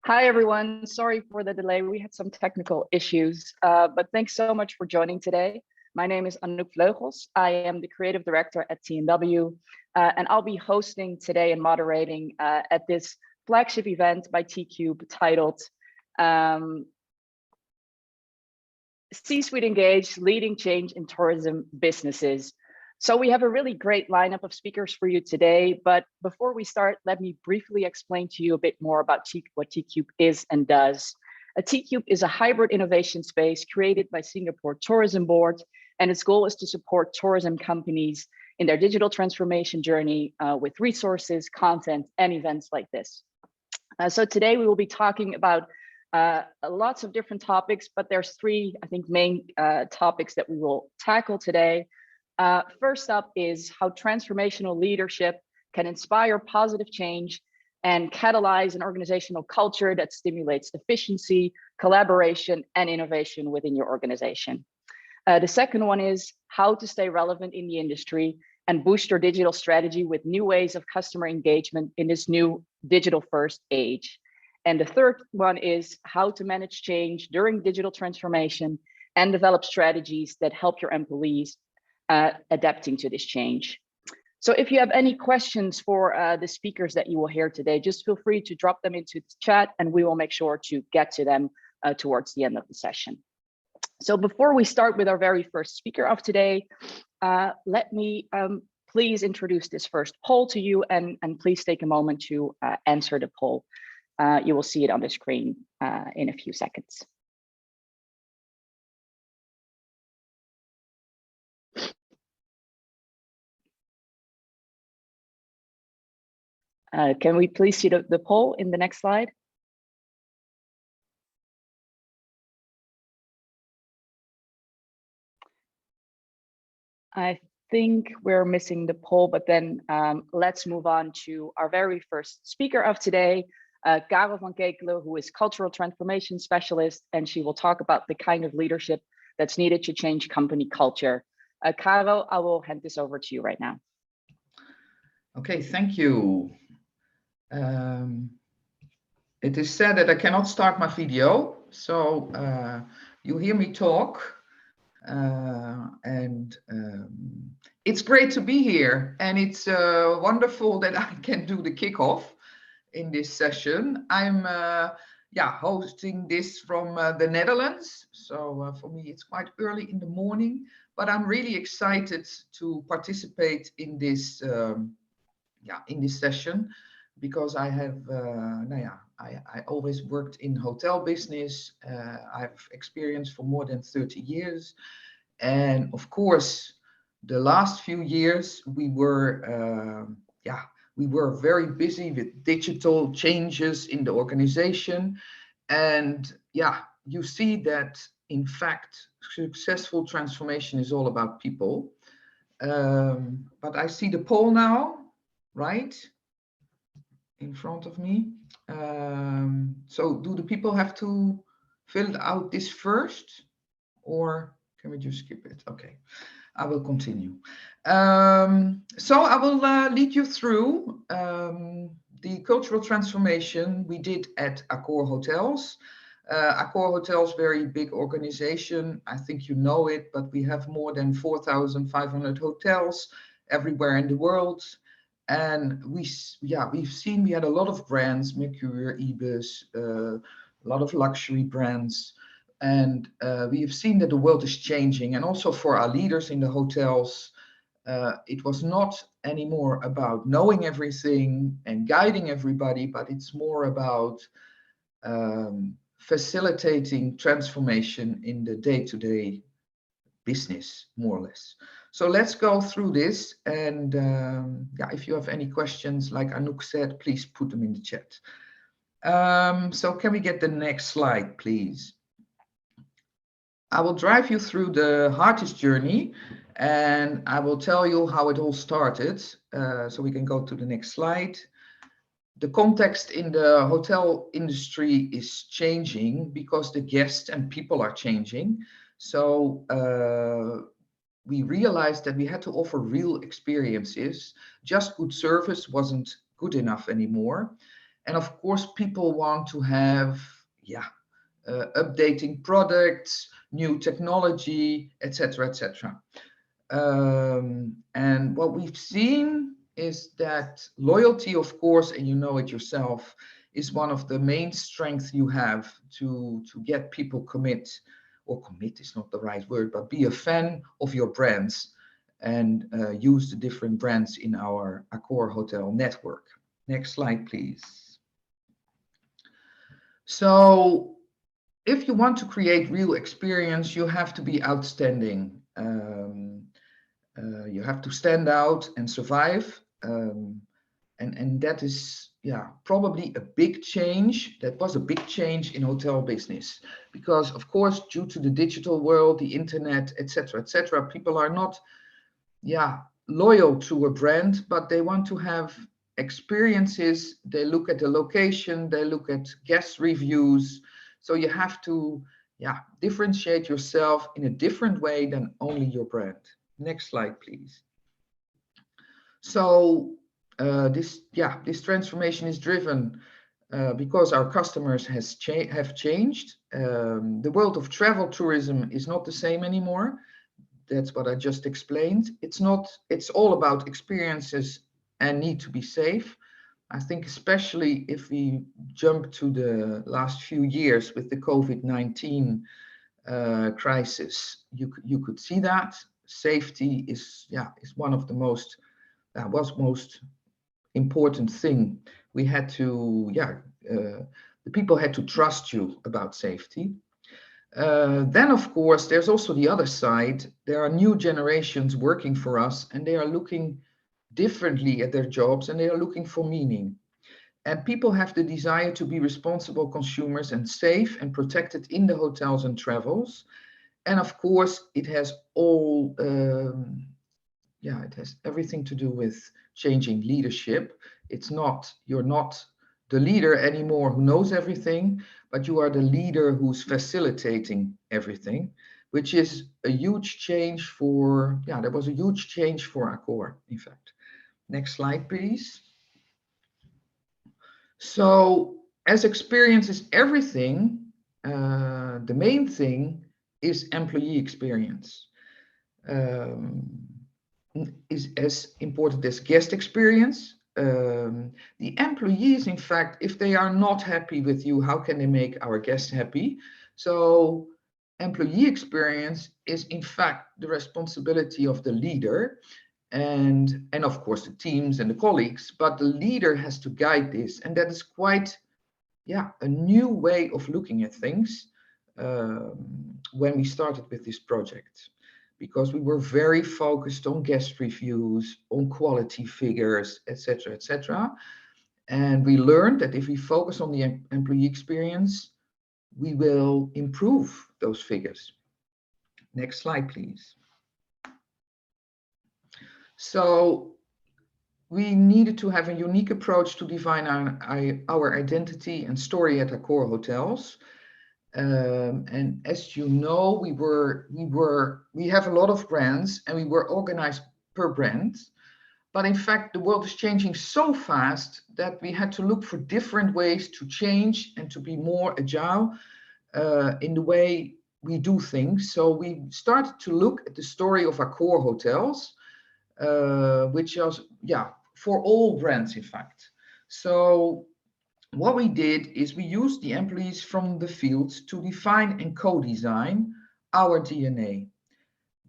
Hi, everyone. Sorry for the delay. We had some technical issues, but thanks so much for joining today. My name is Anouk Vleugels. I am the creative director at TNW, and I'll be hosting today and moderating at this flagship event by Tcube titled C-Suite Engaged, Leading Change in Tourism Businesses. So we have a really great lineup of speakers for you today, but before we start, let me briefly explain to you a bit more about what Tcube is and does. A Tcube is a hybrid innovation space created by Singapore Tourism Board, and its goal is to support tourism companies in their digital transformation journey with resources, content, and events like this. So today we will be talking about lots of different topics, but there's three, I think, main topics that we will tackle today. First up is how transformational leadership can inspire positive change and catalyze an organizational culture that stimulates efficiency, collaboration, and innovation within your organization. The second one is how to stay relevant in the industry and boost your digital strategy with new ways of customer engagement in this new digital-first age. And the third one is how to manage change during digital transformation and develop strategies that help your employees adapting to this change. So if you have any questions for the speakers that you will hear today, just feel free to drop them into the chat and we will make sure to get to them towards the end of the session. So before we start with our very first speaker of today, let me please introduce this first poll to you and please take a moment to answer the poll. You will see it on the screen in a few seconds. Can we please see the poll in the next slide? I think we're missing the poll, but then let's move on to our very first speaker of today, Karel van Kekelen, who is Cultural Transformation Specialist, and she will talk about the kind of leadership that's needed to change company culture. Karel, I will hand this over to you right now. Okay, thank you. It is said that I cannot start my video, so you hear me talk. It's great to be here, and it's wonderful that I can do the kickoff in this session. I'm hosting this from the Netherlands, so for me it's quite early in the morning, but I'm really excited to participate in this in this session because I have I always worked in hotel business. I've experienced for more than 30 years. And of course, the last few years, we were very busy with digital changes in the organization. And you see that, in fact, successful transformation is all about people. But I see the poll now, right? In front of me. So do the people have to fill out this first, or can we just skip it? Okay, I will continue. So I will lead you through the cultural transformation we did at Accor Hotels. Accor Hotels, very big organization. I think you know it, but we have more than 4,500 hotels everywhere in the world. And we've seen we had a lot of brands, Mercure, Ibis, a lot of luxury brands. And we have seen that the world is changing. And also for our leaders in the hotels, it was not anymore about knowing everything and guiding everybody, but it's more about facilitating transformation in the day-to-day business, more or less. So let's go through this, and if you have any questions, like Anouk said, please put them in the chat. So can we get the next slide, please? I will drive you through the hardest journey, and I will tell you how it all started. So we can go to the next slide. The context in the hotel industry is changing because the guests and people are changing. So we realized that we had to offer real experiences. Just good service wasn't good enough anymore. And of course, people want to have, updating products, new technology, etc., etc. And what we've seen is that loyalty, of course, and you know it yourself, is one of the main strengths you have to get people commit, or commit is not the right word, but be a fan of your brands and use the different brands in our Accor hotel network. Next slide, please. So if you want to create real experience, you have to be outstanding. You have to stand out and survive. And that is, probably a big change. That was a big change in hotel business. Because, of course, due to the digital world, the internet, etc., people are not, loyal to a brand, but they want to have experiences. They look at the location, they look at guest reviews. So you have to, differentiate yourself in a different way than only your brand. Next slide, please. So this transformation is driven because our customers have changed. The world of travel tourism is not the same anymore. That's what I just explained. It's all about experiences and need to be safe. I think especially if we jump to the last few years with the COVID-19 crisis, you could see that safety is one of the most important thing. We had to the people had to trust you about safety. Then of course there's also the other side. There are new generations working for us, and they are looking differently at their jobs, and they are looking for meaning. And people have the desire to be responsible consumers and safe and protected in the hotels and travels. And of course, it has all, it has everything to do with changing leadership. You're not the leader anymore who knows everything, but you are the leader who's facilitating everything, which is a huge change for, there was a huge change for Accor, in fact. Next slide, please. So as experience is everything, the main thing is employee experience. Is as important as guest experience. The employees, in fact, if they are not happy with you, how can they make our guests happy? So employee experience is in fact the responsibility of the leader, and of course the teams and the colleagues, but the leader has to guide this. And that is quite a new way of looking at things when we started with this project, because we were very focused on guest reviews, on quality figures, etc. And we learned that if we focus on the employee experience, we will improve those figures. Next slide, please. So we needed to have a unique approach to define our identity and story at Accor hotels. And as you know, we have a lot of brands, and we were organized per brand. But in fact, the world is changing so fast that we had to look for different ways to change and to be more agile in the way we do things. So we started to look at the story of Accor hotels, which was, for all brands, in fact. So what we did is we used the employees from the field to define and co-design our DNA.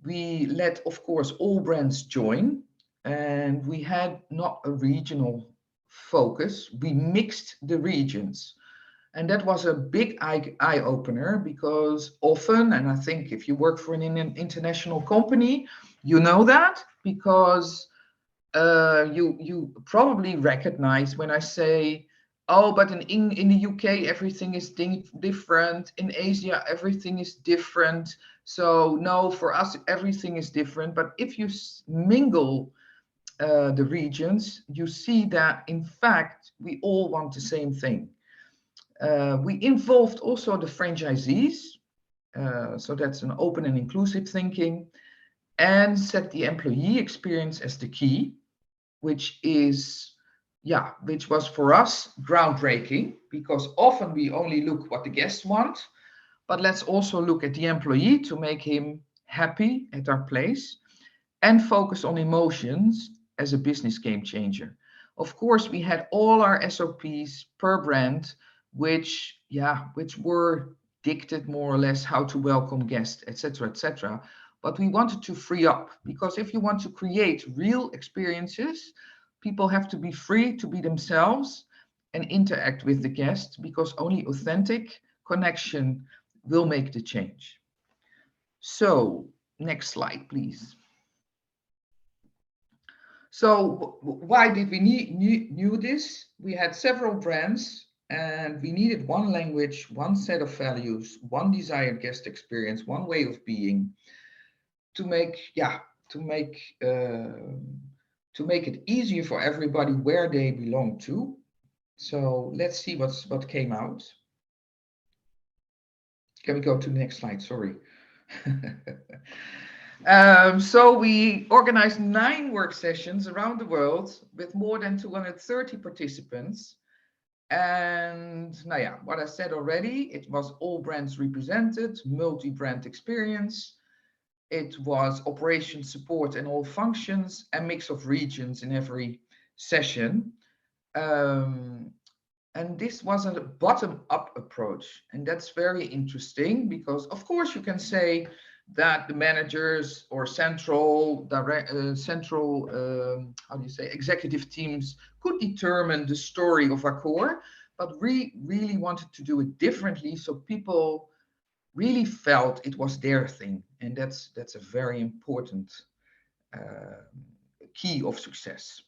We let, of course, all brands join, and we had not a regional focus. We mixed the regions. And that was a big eye-opener, because often, and I think if you work for an international company, you know that, because you probably recognize when I say, oh, but in the UK, everything is different. In Asia, everything is different. So no, for us, everything is different. But if you mingle the regions, you see that, in fact, we all want the same thing. We involved also the franchisees. So that's an open and inclusive thinking, and set the employee experience as the key, which is yeah, which was for us groundbreaking, because often we only look what the guests want, but let's also look at the employee to make him happy at our place and focus on emotions as a business game changer. Of course, we had all our SOPs per brand, which were dictated more or less how to welcome guests, etc., etc. But we wanted to free up, because if you want to create real experiences, people have to be free to be themselves and interact with the guests, because only authentic connection will make the change. So, next slide, please. So why did we knew this? We had several brands and we needed one language, one set of values, one desired guest experience, one way of being to make, to make it easier for everybody where they belong to. So let's see what came out. Can we go to the next slide? Sorry. So we organized 9 work sessions around the world with more than 230 participants. And now, yeah, what I said already, it was all brands represented, multi-brand experience. It was operation support and all functions, a mix of regions in every session. And this was a bottom-up approach. And that's very interesting because, of course, you can say that the managers or central executive teams could determine the story of Accor, but we really wanted to do it differently so people really felt it was their thing. And that's a very important key of success.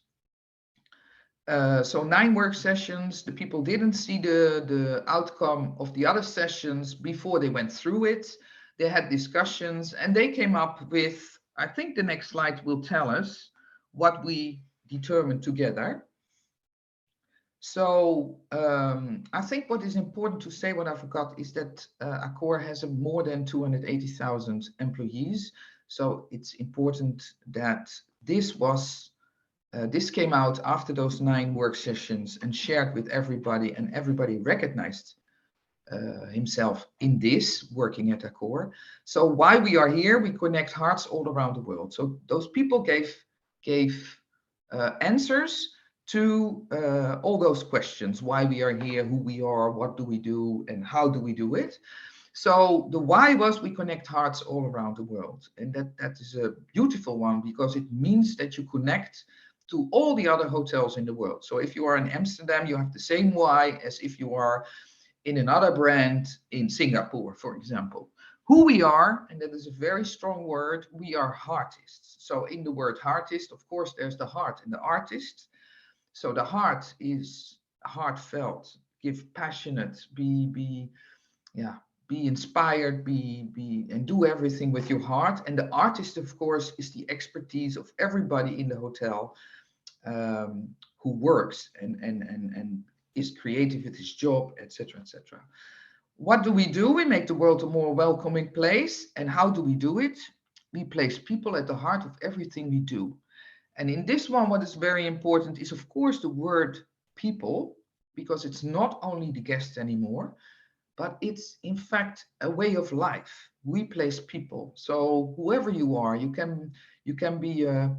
So 9 work sessions, the people didn't see the outcome of the other sessions before they went through it. They had discussions and they came up with, I think the next slide will tell us what we determined together. So I think what is important to say, what I forgot, is that Accor has more than 280,000 employees. So it's important that this came out after those 9 work sessions and shared with everybody, and everybody recognized himself in this working at Accor. So why we are here, we connect hearts all around the world. So those people gave answers to all those questions: why we are here, who we are, what do we do, and how do we do it. So the why was we connect hearts all around the world, and that is a beautiful one, because it means that you connect to all the other hotels in the world. So if you are in Amsterdam, you have the same why as if you are in another brand in Singapore, for example. Who we are, and that is a very strong word, we are heartists. So in the word heartist, of course, there's the heart and the artist. So the heart is heartfelt, give passionate, be inspired, and do everything with your heart. And the artist, of course, is the expertise of everybody in the hotel who works and is creative with his job, etc., etc. What do? We make the world a more welcoming place. And how do we do it? We place people at the heart of everything we do. And in this one, what is very important is, of course, the word people, because it's not only the guests anymore, but it's in fact a way of life. We place people. So whoever you are, you can be a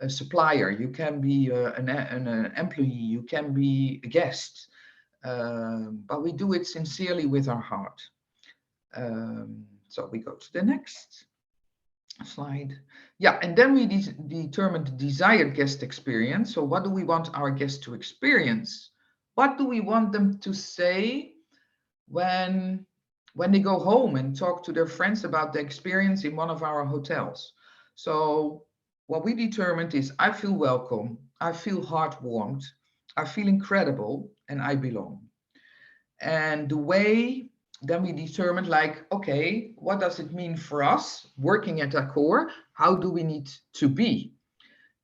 supplier, you can be an employee, you can be a guest, but we do it sincerely with our heart. So we go to the next slide. Yeah, and then we determined the desired guest experience. So what do we want our guests to experience? What do we want them to say when they go home and talk to their friends about the experience in one of our hotels? So what we determined is, I feel welcome, I feel heart-warmed, I feel incredible, and I belong. And the way then we determined, like, okay, what does it mean for us working at Accor? How do we need to be?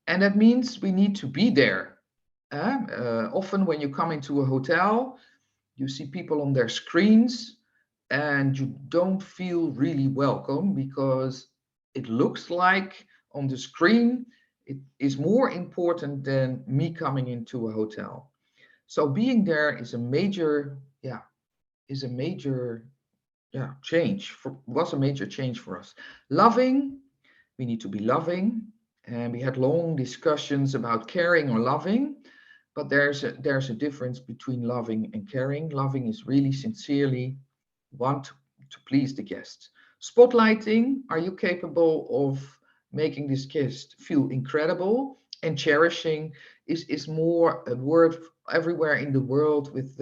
And that means we need to be there. Often when you come into a hotel, you see people on their screens and you don't feel really welcome, because it looks like on the screen It is more important than me coming into a hotel. So being there is a major, change. Was a major change for us. Loving, we need to be loving, and we had long discussions about caring or loving. But there's a difference between loving and caring. Loving is really sincerely want to please the guest. Spotlighting, are you capable of making this guest feel incredible? And cherishing is more a word everywhere in the world with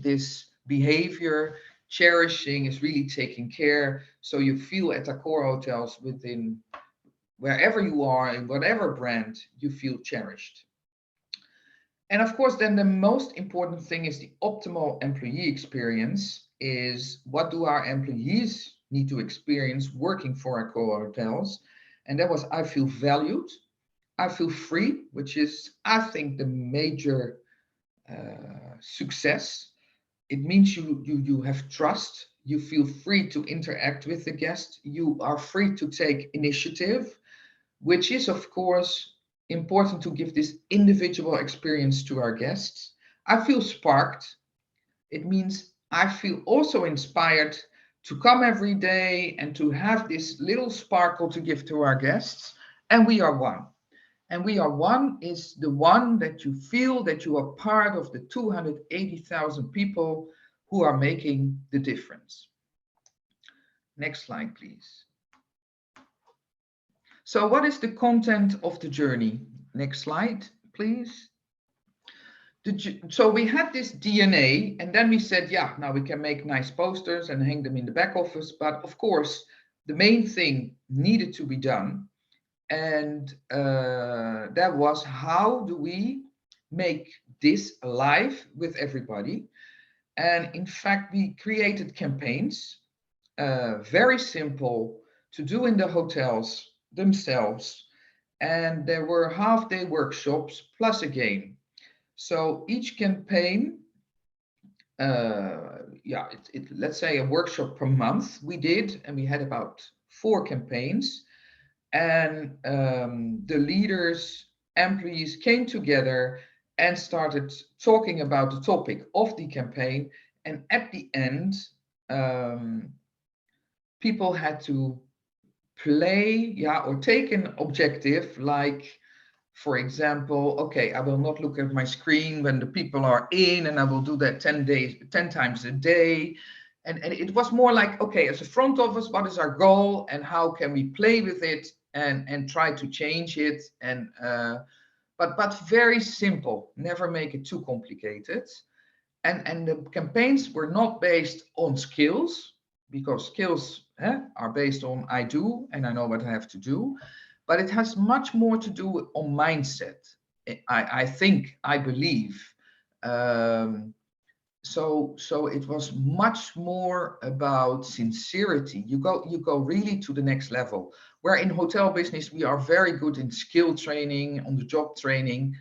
this behavior. Cherishing is really taking care. So you feel at Accor hotels within wherever you are, in whatever brand, you feel cherished. And of course, then the most important thing is the optimal employee experience is what do our employees need to experience working for our co-hotels? And that was, I feel valued, I feel free, which is, I think, the major success. It means you have trust, you feel free to interact with the guest, you are free to take initiative, which is, of course, important to give this individual experience to our guests. I feel sparked. It means I feel also inspired to come every day and to have this little sparkle to give to our guests. And we are one. And we are one is the one that you feel that you are part of the 280,000 people who are making the difference. Next slide, please. So what is the content of the journey? Next slide, please. So we had this DNA, and then we said, yeah, now we can make nice posters and hang them in the back office. But of course, the main thing needed to be done. And that was, how do we make this alive with everybody? And in fact, we created campaigns, very simple to do in the hotels themselves, and there were half-day workshops plus a game. So each campaign, let's say a workshop per month we did, and we had about 4 campaigns, and the leaders, employees came together and started talking about the topic of the campaign, and at the end, people had to play, or take an objective, like, for example, okay, I will not look at my screen when the people are in, and I will do that 10 times a day. And it was more like, okay, as a front office, what is our goal and how can we play with it and try to change it? And but very simple, never make it too complicated. And the campaigns were not based on skills, because skills are based on I do and I know what I have to do, but it has much more to do on mindset. I believe. So it was much more about sincerity. You go really to the next level. Where in hotel business we are very good in skill training, on the job training,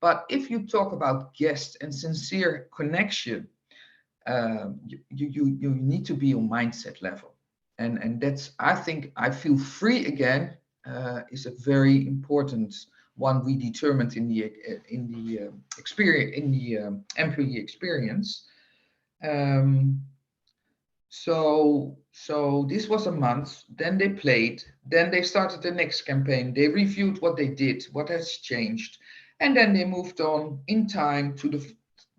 but if you talk about guest and sincere connection, you need to be on mindset level, and that's, I think, I feel free again is a very important one we determined in the experience, in the employee experience. So this was a month. Then they played. Then they started the next campaign. They reviewed what they did, what has changed, and then they moved on in time to the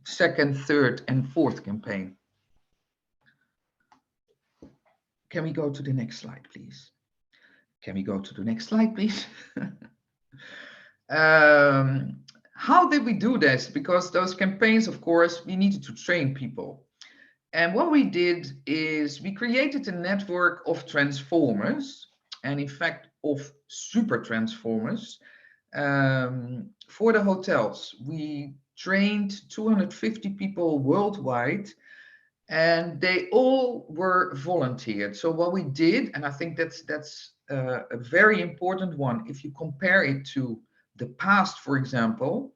second, third, and fourth campaign. Can we go to the next slide, please? Can we go to the next slide, please? How did we do this? Because those campaigns, of course, we needed to train people. And what we did is we created a network of transformers, and in fact of super transformers, for the hotels. We trained 250 people worldwide, and they all were volunteered. So what we did, and I think that's a very important one, if you compare it to the past, for example,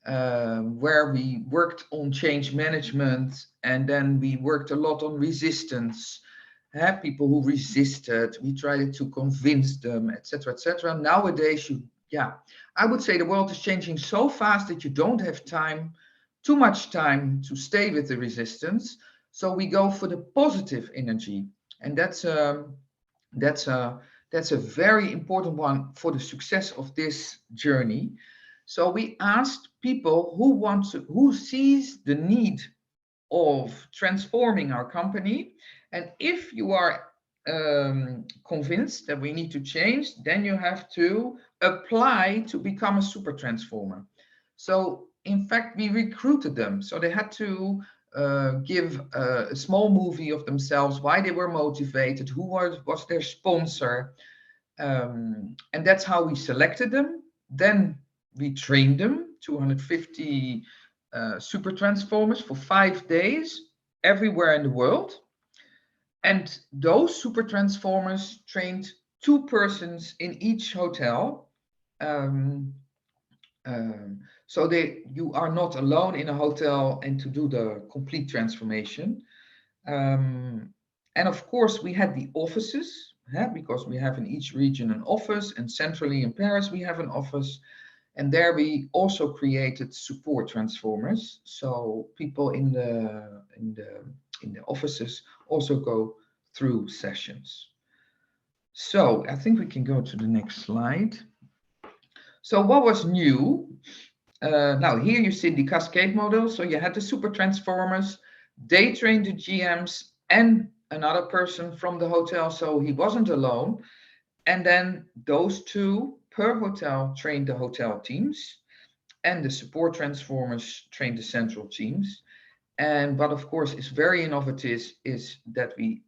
where we worked on change management, and then we worked a lot on resistance. People who resisted, we tried to convince them, etc., etc. Nowadays, yeah, I would say the world is changing so fast that you don't have time, too much time to stay with the resistance. So we go for the positive energy, and that's that's a that's a very important one for the success of this journey. So we asked people who sees the need of transforming our company, and if you are convinced that we need to change, then you have to apply to become a super transformer. So in fact, we recruited them, so they had to give a small movie of themselves, why they were motivated, who was their sponsor, and that's how we selected them. Then we trained them, 250 super transformers for 5 days everywhere in the world. And those super transformers trained 2 persons in each hotel. Um, so you are not alone in a hotel and to do the complete transformation. And of course, we had the offices, because we have in each region an office, and centrally in Paris we have an office. And there we also created support transformers. So people in the offices also go through sessions. So I think we can go to the next slide. So what was new? Now here you see the cascade model. So you had the super transformers, they trained the GMs and another person from the hotel, so he wasn't alone. And then those 2 per hotel trained the hotel teams, and the support transformers trained the central teams. And what of course is very innovative is that we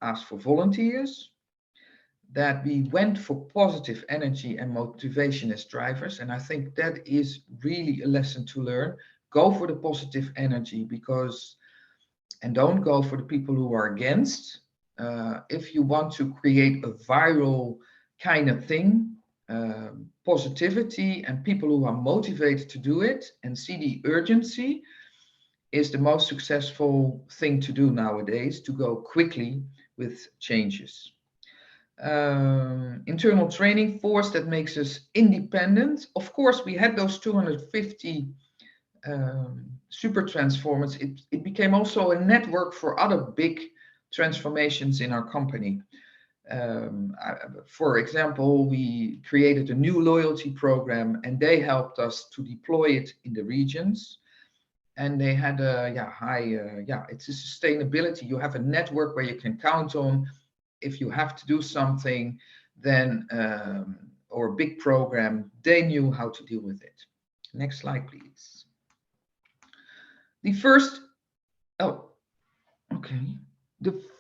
asked for volunteers, that we went for positive energy and motivation as drivers. And I think that is really a lesson to learn. Go for the positive energy, and don't go for the people who are against. If you want to create a viral kind of thing, positivity and people who are motivated to do it and see the urgency is the most successful thing to do nowadays, to go quickly with changes. Internal training force that makes us independent. Of course, we had those 250 super transformers. It became also a network for other big transformations in our company. For example, we created a new loyalty program, and they helped us to deploy it in the regions. And they had it's a sustainability. You have a network where you can count on. If you have to do something, then or a big program, they knew how to deal with it. Next slide, please. The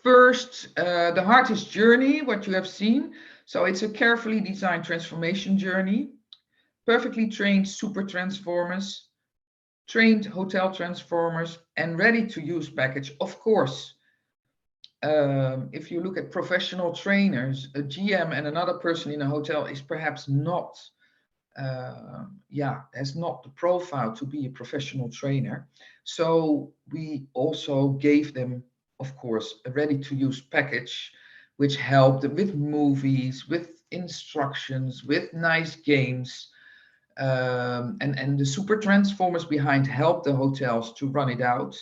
first, the hardest journey, what you have seen. So it's a carefully designed transformation journey, perfectly trained super transformers, trained hotel transformers, and ready to use package. Of course, if you look at professional trainers, a GM and another person in a hotel is perhaps not, has not the profile to be a professional trainer. So we also gave them, of course, a ready-to-use package, which helped with movies, with instructions, with nice games. And the super transformers behind helped the hotels to run it out.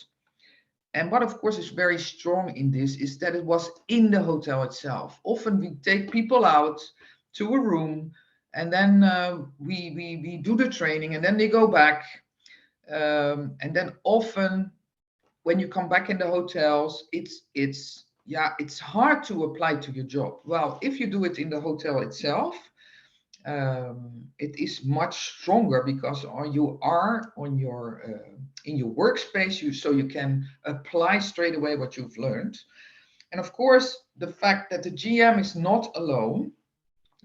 And what of course is very strong in this is that it was in the hotel itself. Often we take people out to a room, and then we do the training, and then they go back. And then often when you come back in the hotels, it's hard to apply to your job. Well, if you do it in the hotel itself, it is much stronger, because you are on your in your workspace, so you can apply straight away what you've learned. And of course, the fact that the GM is not alone,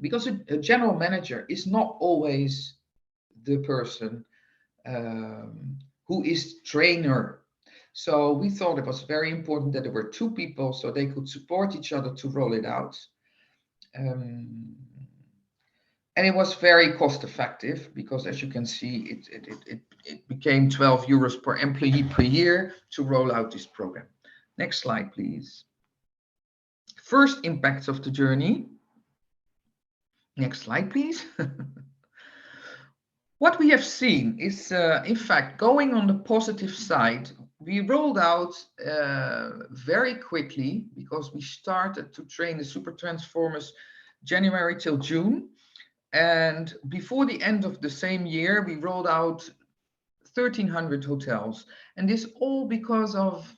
because a general manager is not always the person who is trainer. So we thought it was very important that there were 2 people so they could support each other to roll it out. And it was very cost effective, because as you can see, it became 12 euros per employee per year to roll out this program. Next slide, please. First impacts of the journey. Next slide, please. What we have seen is, in fact, going on the positive side, we rolled out very quickly, because we started to train the super transformers January till June. And before the end of the same year, we rolled out 1,300 hotels. And this all because of,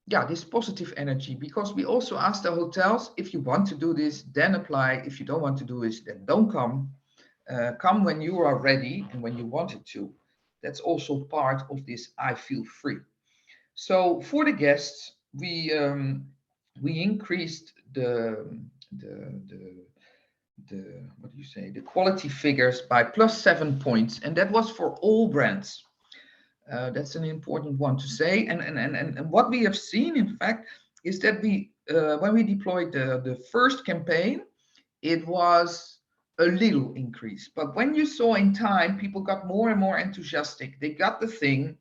yeah, this positive energy, because we also asked the hotels, if you want to do this, then apply. If you don't want to do this, then don't come. Come when you are ready and when you wanted to. That's also part of this I feel free. So for the guests, we increased the what do you say, the quality figures by +7 points, and that was for all brands. That's an important one to say. And what we have seen, in fact, is that we when we deployed the first campaign, it was a little increase. But when you saw in time, people got more and more enthusiastic. They got the thing.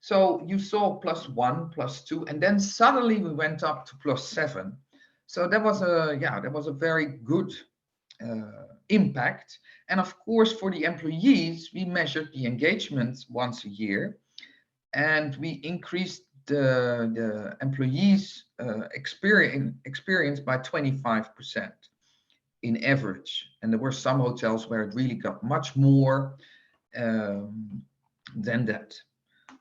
So you saw +1, +2, and then suddenly we went up to +7. So that was a very good impact. And of course, for the employees, we measured the engagement once a year, and we increased the employees' experience by 25% in average. And there were some hotels where it really got much more than that.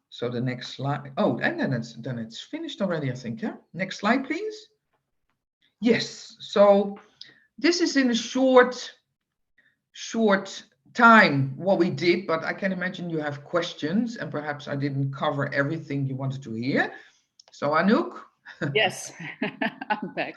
So the next slide. Oh, and then it's finished already, I think. Yeah. Next slide, please. Yes. So this is in a short time what we did, but I can imagine you have questions, and perhaps I didn't cover everything you wanted to hear. So Anouk. Yes, I'm back.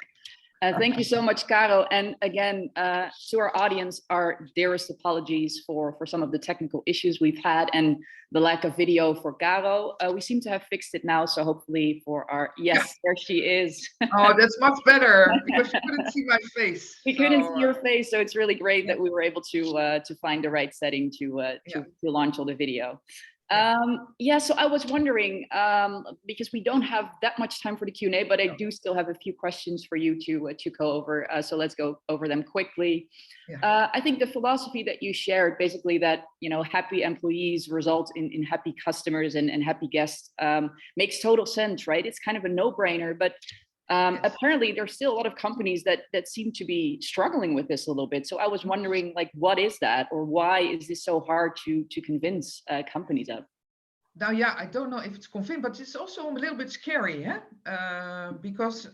Thank you so much, Caro. And again, to our audience, our dearest apologies for some of the technical issues we've had and the lack of video for Caro. We seem to have fixed it now, so hopefully for our, yes, there she is. Oh, that's much better, because you couldn't see my face. We couldn't see your face, so it's really great that we were able to find the right setting to launch all the video. So I was wondering, because we don't have that much time for the Q&A, but I do still have a few questions for you to go over. So let's go over them quickly. I think the philosophy that you shared, basically that, happy employees result in happy customers and happy guests, makes total sense, right? It's kind of a no-brainer, but apparently there's still a lot of companies that seem to be struggling with this a little bit. So I was wondering, like, what is that, or why is this so hard to convince companies of? Now, I don't know if it's convincing, but it's also a little bit scary, because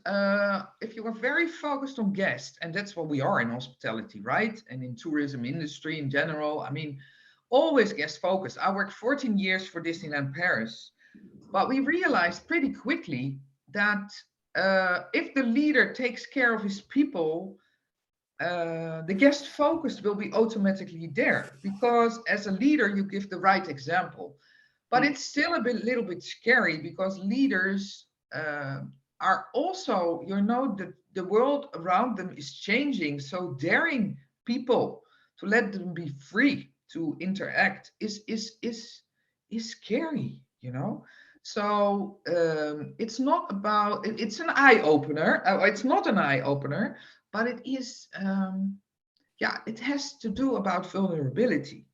if you are very focused on guests, and that's what we are in hospitality, right? And in tourism industry in general, I mean, always guest focused. I worked 14 years for Disneyland Paris, but we realized pretty quickly that if the leader takes care of his people, the guest focus will be automatically there, because as a leader, you give the right example. But it's still little bit scary, because leaders are also, the world around them is changing. So daring people to let them be free to interact is scary, So it's not about, it's an eye opener. It's not an eye opener, but it is, it has to do about vulnerability.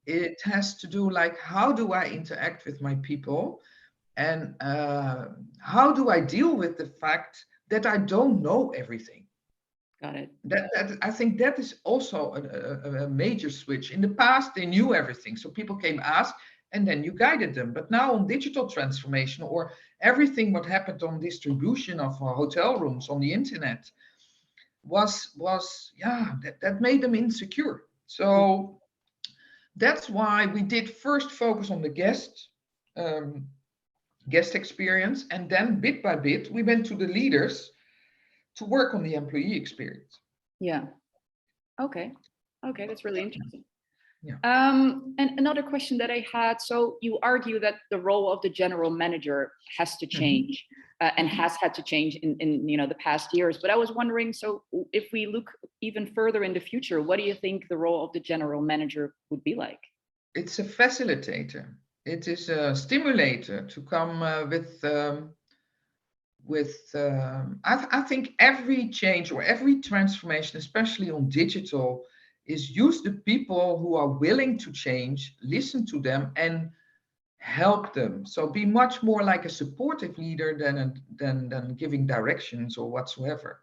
It has to do like, how do I interact with my people? And how do I deal with the fact that I don't know everything? Got it. I think that is also a major switch. In the past, they knew everything. So people came ask, and then you guided them. But now on digital transformation, or everything what happened on distribution of hotel rooms on the internet was that made them insecure. So that's why we did first focus on the guest experience, and then bit by bit we went to the leaders to work on the employee experience. Yeah. Okay, that's really interesting. And another question that I had, so you argue that the role of the general manager has to change, and has had to change in the past years. But I was wondering, so if we look even further in the future, what do you think the role of the general manager would be like? It's a facilitator. It is a stimulator to come I think every change or every transformation, especially on digital, is use the people who are willing to change, listen to them, and help them. So be much more like a supportive leader than giving directions or whatsoever.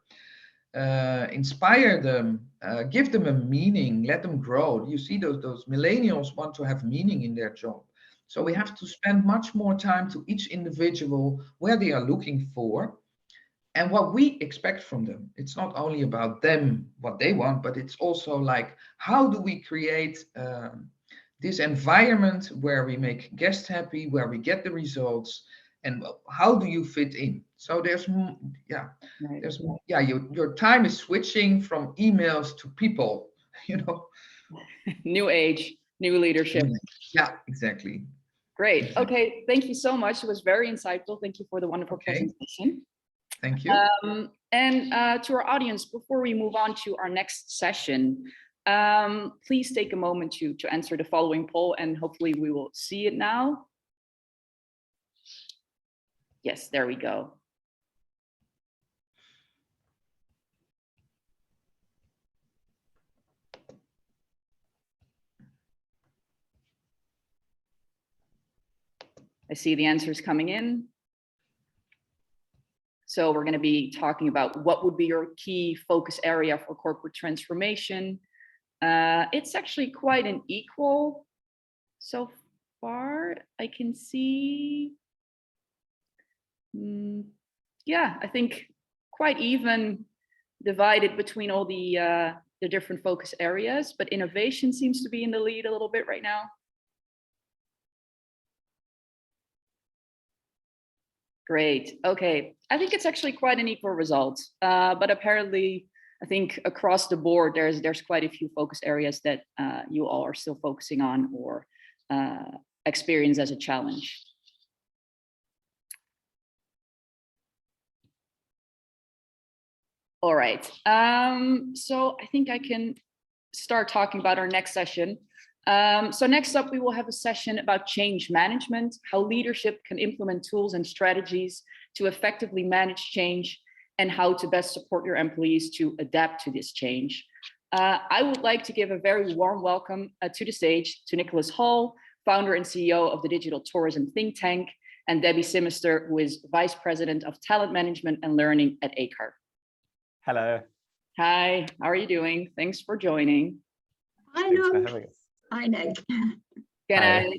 Inspire them, give them a meaning, let them grow. You see, those millennials want to have meaning in their job. So we have to spend much more time to each individual where they are looking for and what we expect from them. It's not only about them, what they want, but it's also like, how do we create this environment where we make guests happy, where we get the results, and how do you fit in? So there's your time is switching from emails to people, you know. New age, new leadership. Yeah, exactly. Great. Okay, thank you so much. It was very insightful. Thank you for the wonderful presentation. Thank you. And to our audience, before we move on to our next session, please take a moment to answer the following poll, and hopefully we will see it now. Yes, there we go. I see the answers coming in. So we're going to be talking about what would be your key focus area for corporate transformation. It's actually quite an equal so far. I can see, yeah, I think quite even divided between all the different focus areas, but innovation seems to be in the lead a little bit right now. Great. Okay. I think it's actually quite an equal result, but apparently, I think across the board, there's quite a few focus areas that you all are still focusing on or experience as a challenge. All right. So I think I can start talking about our next session. So next up, we will have a session about change management, how leadership can implement tools and strategies to effectively manage change, and how to best support your employees to adapt to this change. I would like to give a very warm welcome to the stage to Nicholas Hall, founder and CEO of the Digital Tourism Think Tank, and Debbie Simister, who is Vice President of Talent Management and Learning at ACAR. Hello. Hi, how are you doing? Thanks for joining. Hi, Thanks for having us. Hi, Nick.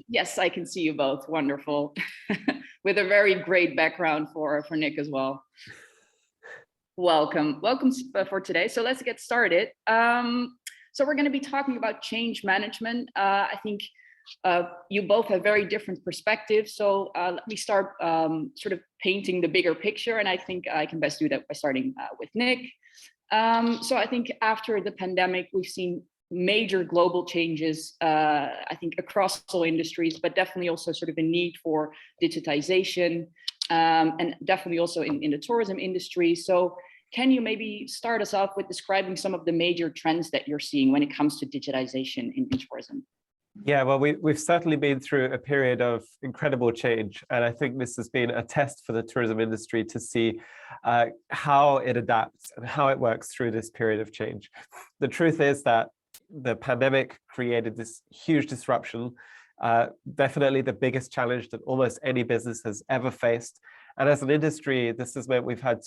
Yes, I can see you both. Wonderful. With a very great background for Nick as well. Welcome for today. So let's get started. So we're going to be talking about change management. I think you both have very different perspectives. So let me start sort of painting the bigger picture. And I think I can best do that by starting with Nick. So I think after the pandemic, we've seen major global changes, I think across all industries, but definitely also sort of a need for digitization, and definitely also in the tourism industry. So can you maybe start us off with describing some of the major trends that you're seeing when it comes to digitization in tourism? Yeah, well, we've certainly been through a period of incredible change. And I think this has been a test for the tourism industry to see how it adapts and how it works through this period of change. The truth is that the pandemic created this huge disruption, definitely the biggest challenge that almost any business has ever faced. And as an industry, this has meant we've had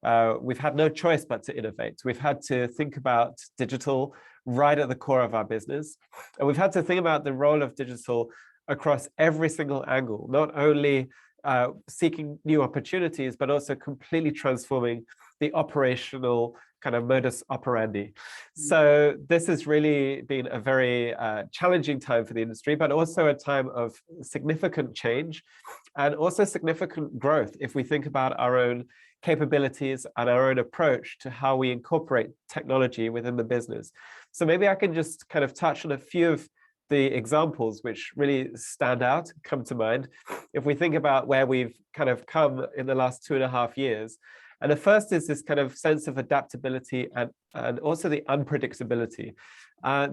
no choice but to innovate. We've had to think about digital right at the core of our business. And we've had to think about the role of digital across every single angle, not only seeking new opportunities, but also completely transforming the operational kind of modus operandi. So this has really been a very challenging time for the industry, but also a time of significant change and also significant growth if we think about our own capabilities and our own approach to how we incorporate technology within the business. So maybe I can just kind of touch on a few of the examples which really stand out, come to mind, if we think about where we've kind of come in the last 2.5 years. And the first is this kind of sense of adaptability and also the unpredictability.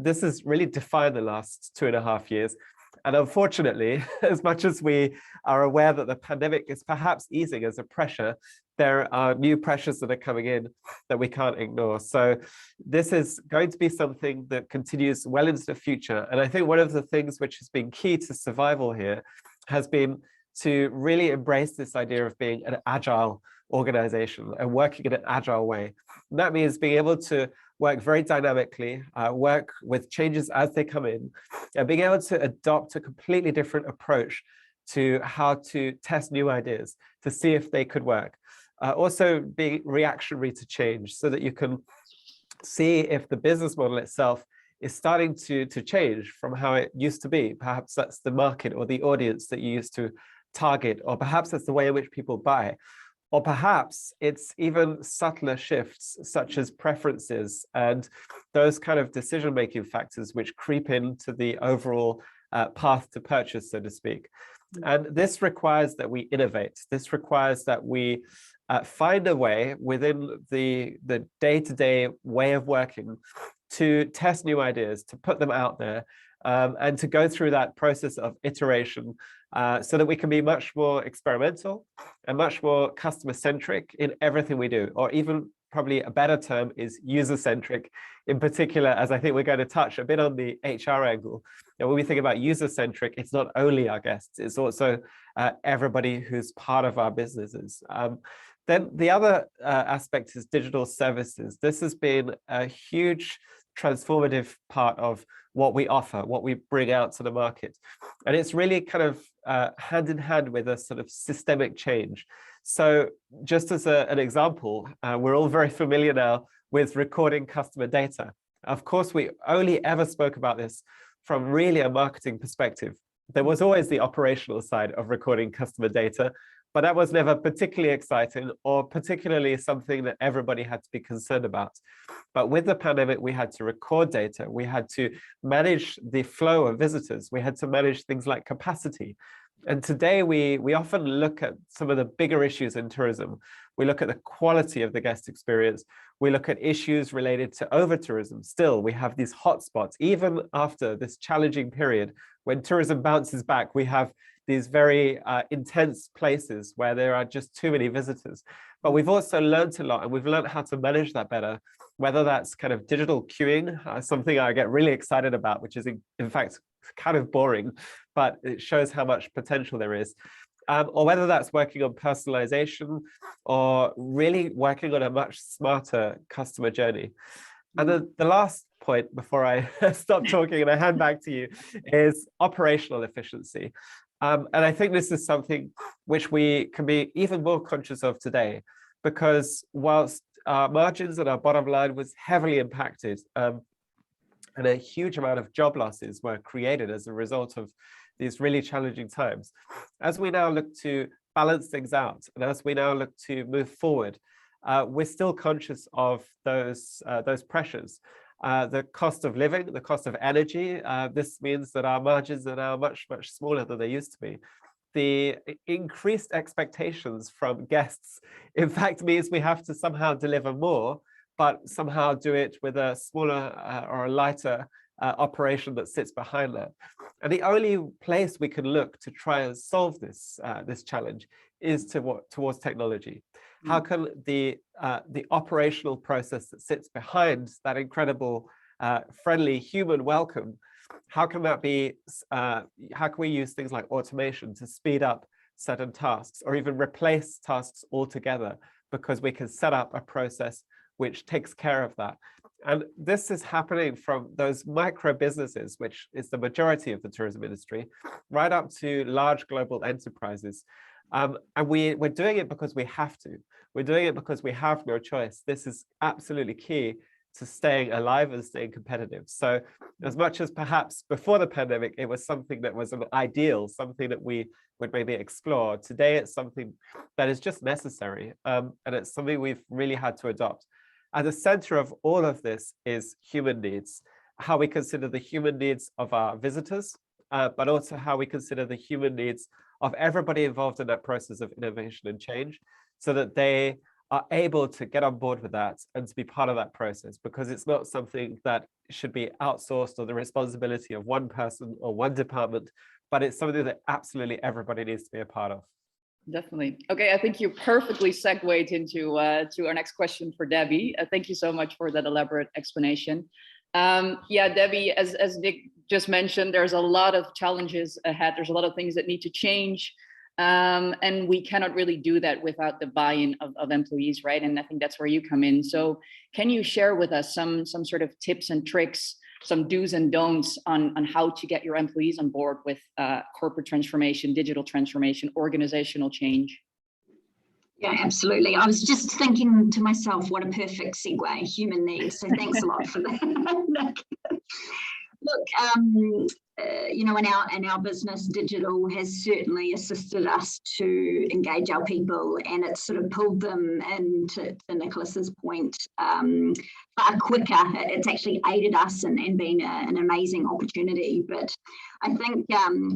This has really defined the last 2.5 years. And unfortunately, as much as we are aware that the pandemic is perhaps easing as a pressure, there are new pressures that are coming in that we can't ignore. So this is going to be something that continues well into the future. And I think one of the things which has been key to survival here has been to really embrace this idea of being an agile organization and working in an agile way. And that means being able to work very dynamically, work with changes as they come in, and being able to adopt a completely different approach to how to test new ideas to see if they could work. Also being reactionary to change so that you can see if the business model itself is starting to change from how it used to be. Perhaps that's the market or the audience that you used to target, or perhaps that's the way in which people buy. Or perhaps it's even subtler shifts, such as preferences and those kind of decision-making factors which creep into the overall path to purchase, so to speak. And this requires that we innovate. This requires that we find a way within the day-to-day way of working to test new ideas, to put them out there, and to go through that process of iteration so that we can be much more experimental and much more customer-centric in everything we do, or even probably a better term is user-centric in particular, as I think we're going to touch a bit on the HR angle. And when we think about user-centric, it's not only our guests, it's also everybody who's part of our businesses. Then the other aspect is digital services. This has been a huge transformative part of what we offer, what we bring out to the market. And it's really kind of hand in hand with a sort of systemic change. So just as an example, we're all very familiar now with recording customer data. Of course, we only ever spoke about this from really a marketing perspective. There was always the operational side of recording customer data, but that was never particularly exciting or particularly something that everybody had to be concerned about. But with the pandemic, we had to record data. We had to manage the flow of visitors. We had to manage things like capacity. And today we often look at some of the bigger issues in tourism. We look at the quality of the guest experience. We look at issues related to over-tourism. Still, we have these hotspots. Even after this challenging period, when tourism bounces back, we have these very intense places where there are just too many visitors. But we've also learned a lot, and we've learned how to manage that better, whether that's kind of digital queuing, something I get really excited about, which is in fact kind of boring, but it shows how much potential there is. Or whether that's working on personalization or really working on a much smarter customer journey. And the last point before I stop talking and I hand back to you is operational efficiency. And I think this is something which we can be even more conscious of today, because whilst our margins and our bottom line was heavily impacted, and a huge amount of job losses were created as a result of these really challenging times. As we now look to balance things out, and as we now look to move forward, we're still conscious of those pressures. The cost of living, the cost of energy, this means that our margins are now much, much smaller than they used to be. The increased expectations from guests, in fact, means we have to somehow deliver more, but somehow do it with a smaller or a lighter operation that sits behind that. And the only place we can look to try and solve this challenge is towards technology. How can the operational process that sits behind that incredible friendly human welcome, how can that be, how can we use things like automation to speed up certain tasks or even replace tasks altogether, because we can set up a process which takes care of that. And this is happening from those micro businesses, which is the majority of the tourism industry, right up to large global enterprises. And we're doing it because we have to. We're doing it because we have no choice. This is absolutely key to staying alive and staying competitive. So as much as perhaps before the pandemic, it was something that was an ideal, something that we would maybe explore, today it's something that is just necessary. And it's something we've really had to adopt. At the center of all of this is human needs, how we consider the human needs of our visitors, but also how we consider the human needs of everybody involved in that process of innovation and change, so that they are able to get on board with that and to be part of that process, because it's not something that should be outsourced or the responsibility of one person or one department, but it's something that absolutely everybody needs to be a part of. Definitely. Okay, I think you perfectly segued into to our next question for Debbie. Thank you so much for that elaborate explanation. Yeah, Debbie, as Nick just mentioned, there's a lot of challenges ahead. There's a lot of things that need to change. And we cannot really do that without the buy-in of employees, right? And I think that's where you come in. So can you share with us some sort of tips and tricks, some do's and don'ts on how to get your employees on board with corporate transformation, digital transformation, organizational change? Yeah, absolutely. I was just thinking to myself, what a perfect segue, human needs. So thanks a lot for that. Look, you know, in our business, digital has certainly assisted us to engage our people, and it's sort of pulled them into, to Nicholas's point, far quicker. It's actually aided us and been an amazing opportunity. But I think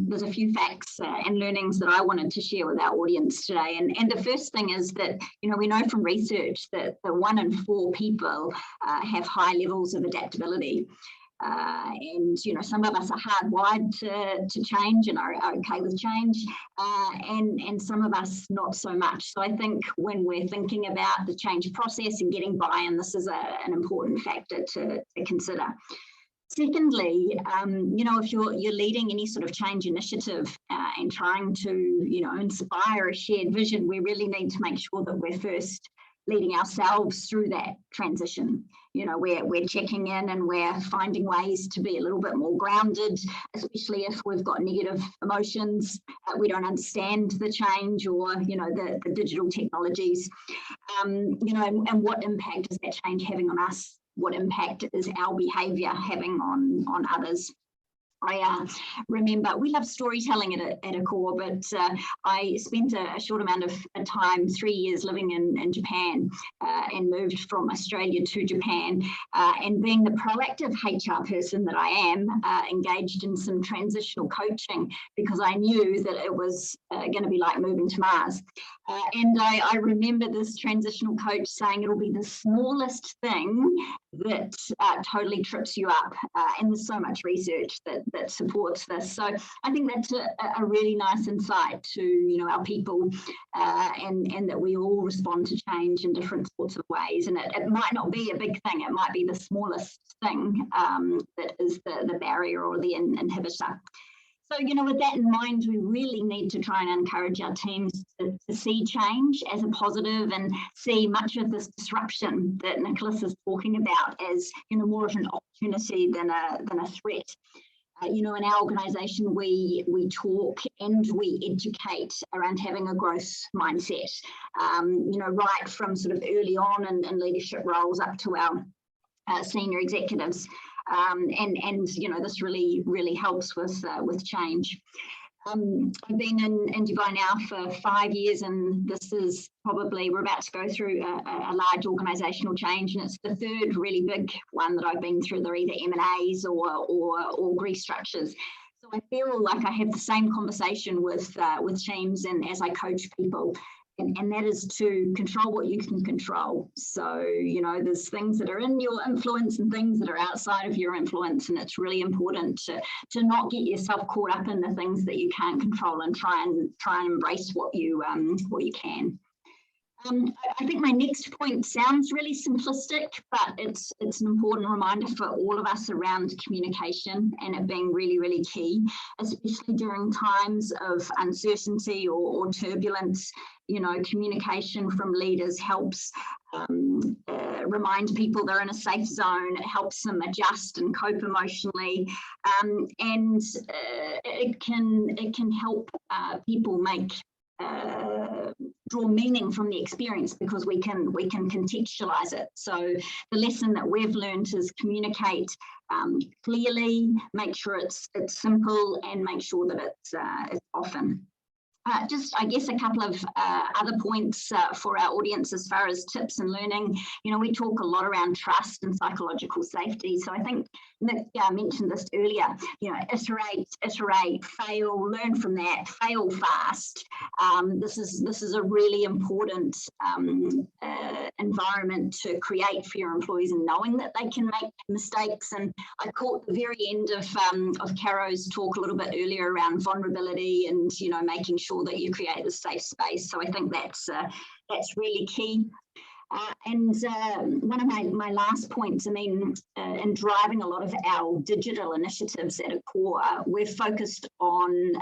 there's a few facts and learnings that I wanted to share with our audience today. And the first thing is that, you know, we know from research that 1 in 4 people have high levels of adaptability. And, you know, some of us are hardwired to change and are okay with change, and some of us not so much. So I think when we're thinking about the change process and getting buy-in, this is an important factor to consider. Secondly, you know, if you're leading any sort of change initiative and trying to, you know, inspire a shared vision, we really need to make sure that we're first leading ourselves through that transition. You know, we're checking in and we're finding ways to be a little bit more grounded, especially if we've got negative emotions, we don't understand the change or, you know, the digital technologies, you know, and what impact is that change having on us? What impact is our behaviour having on others? I remember, we love storytelling at a core, but I spent a short amount of time, 3 years living in Japan, and moved from Australia to Japan, and being the proactive HR person that I am, engaged in some transitional coaching because I knew that it was going to be like moving to Mars. And I remember this transitional coach saying it'll be the smallest thing that totally trips you up, and there's so much research that supports this. So I think that's a really nice insight to, you know, our people, and that we all respond to change in different sorts of ways. And it might not be a big thing, it might be the smallest thing that is the barrier or the inhibitor. So, you know, with that in mind, we really need to try and encourage our teams to see change as a positive and see much of this disruption that Nicholas is talking about as, you know, more of an opportunity than a threat. You know, in our organisation, we talk and we educate around having a growth mindset, you know, right from sort of early on in leadership roles up to our senior executives. And you know, this really helps with change. I've been in Dubai now for 5 years, and this is probably, we're about to go through a large organisational change, and it's the third really big one that I've been through. They're either M&As or restructures. So I feel like I have the same conversation with teams and as I coach people. And that is to control what you can control. So, you know, there's things that are in your influence and things that are outside of your influence. And it's really important to not get yourself caught up in the things that you can't control and try and embrace what you can. I think my next point sounds really simplistic, but it's an important reminder for all of us around communication and it being really key, especially during times of uncertainty or turbulence. You know, communication from leaders helps remind people they're in a safe zone. It helps them adjust and cope emotionally, and it can help people draw meaning from the experience because we can contextualize it. So the lesson that we've learned is communicate clearly, make sure it's simple, and make sure that it's often. Just, I guess, a couple of other points for our audience as far as tips and learning. You know, we talk a lot around trust and psychological safety. So I think Nick mentioned this earlier, you know, iterate, fail, learn from that, fail fast, This is a really important environment to create for your employees, and knowing that they can make mistakes. And I caught the very end of Caro's talk a little bit earlier around vulnerability and, you know, making sure that you create a safe space. So I think that's really key. And one of my last points, I mean, in driving a lot of our digital initiatives at a core, we're focused on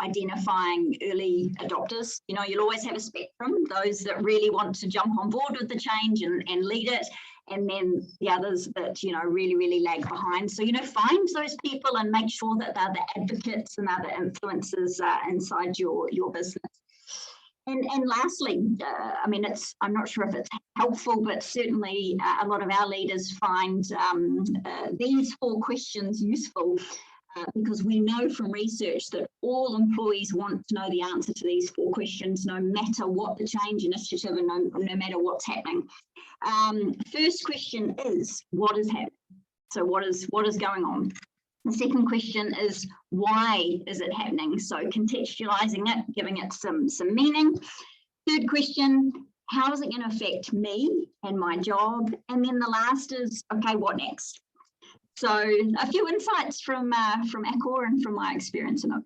identifying early adopters. You know, you'll always have a spectrum, those that really want to jump on board with the change and lead it, and then the others that, you know, really lag behind. So, you know, find those people and make sure that they're the advocates and other influencers inside your business. And lastly, I mean, I'm not sure if it's helpful, but certainly a lot of our leaders find these 4 questions useful because we know from research that all employees want to know the answer to these 4 questions, no matter what the change initiative and no matter what's happening. First question is, what is happening? So what is going on? The second question is, why is it happening? So contextualizing it, giving it some meaning. Third question, how is it going to affect me and my job? And then the last is, okay, what next? So a few insights from Accor and from my experience in it.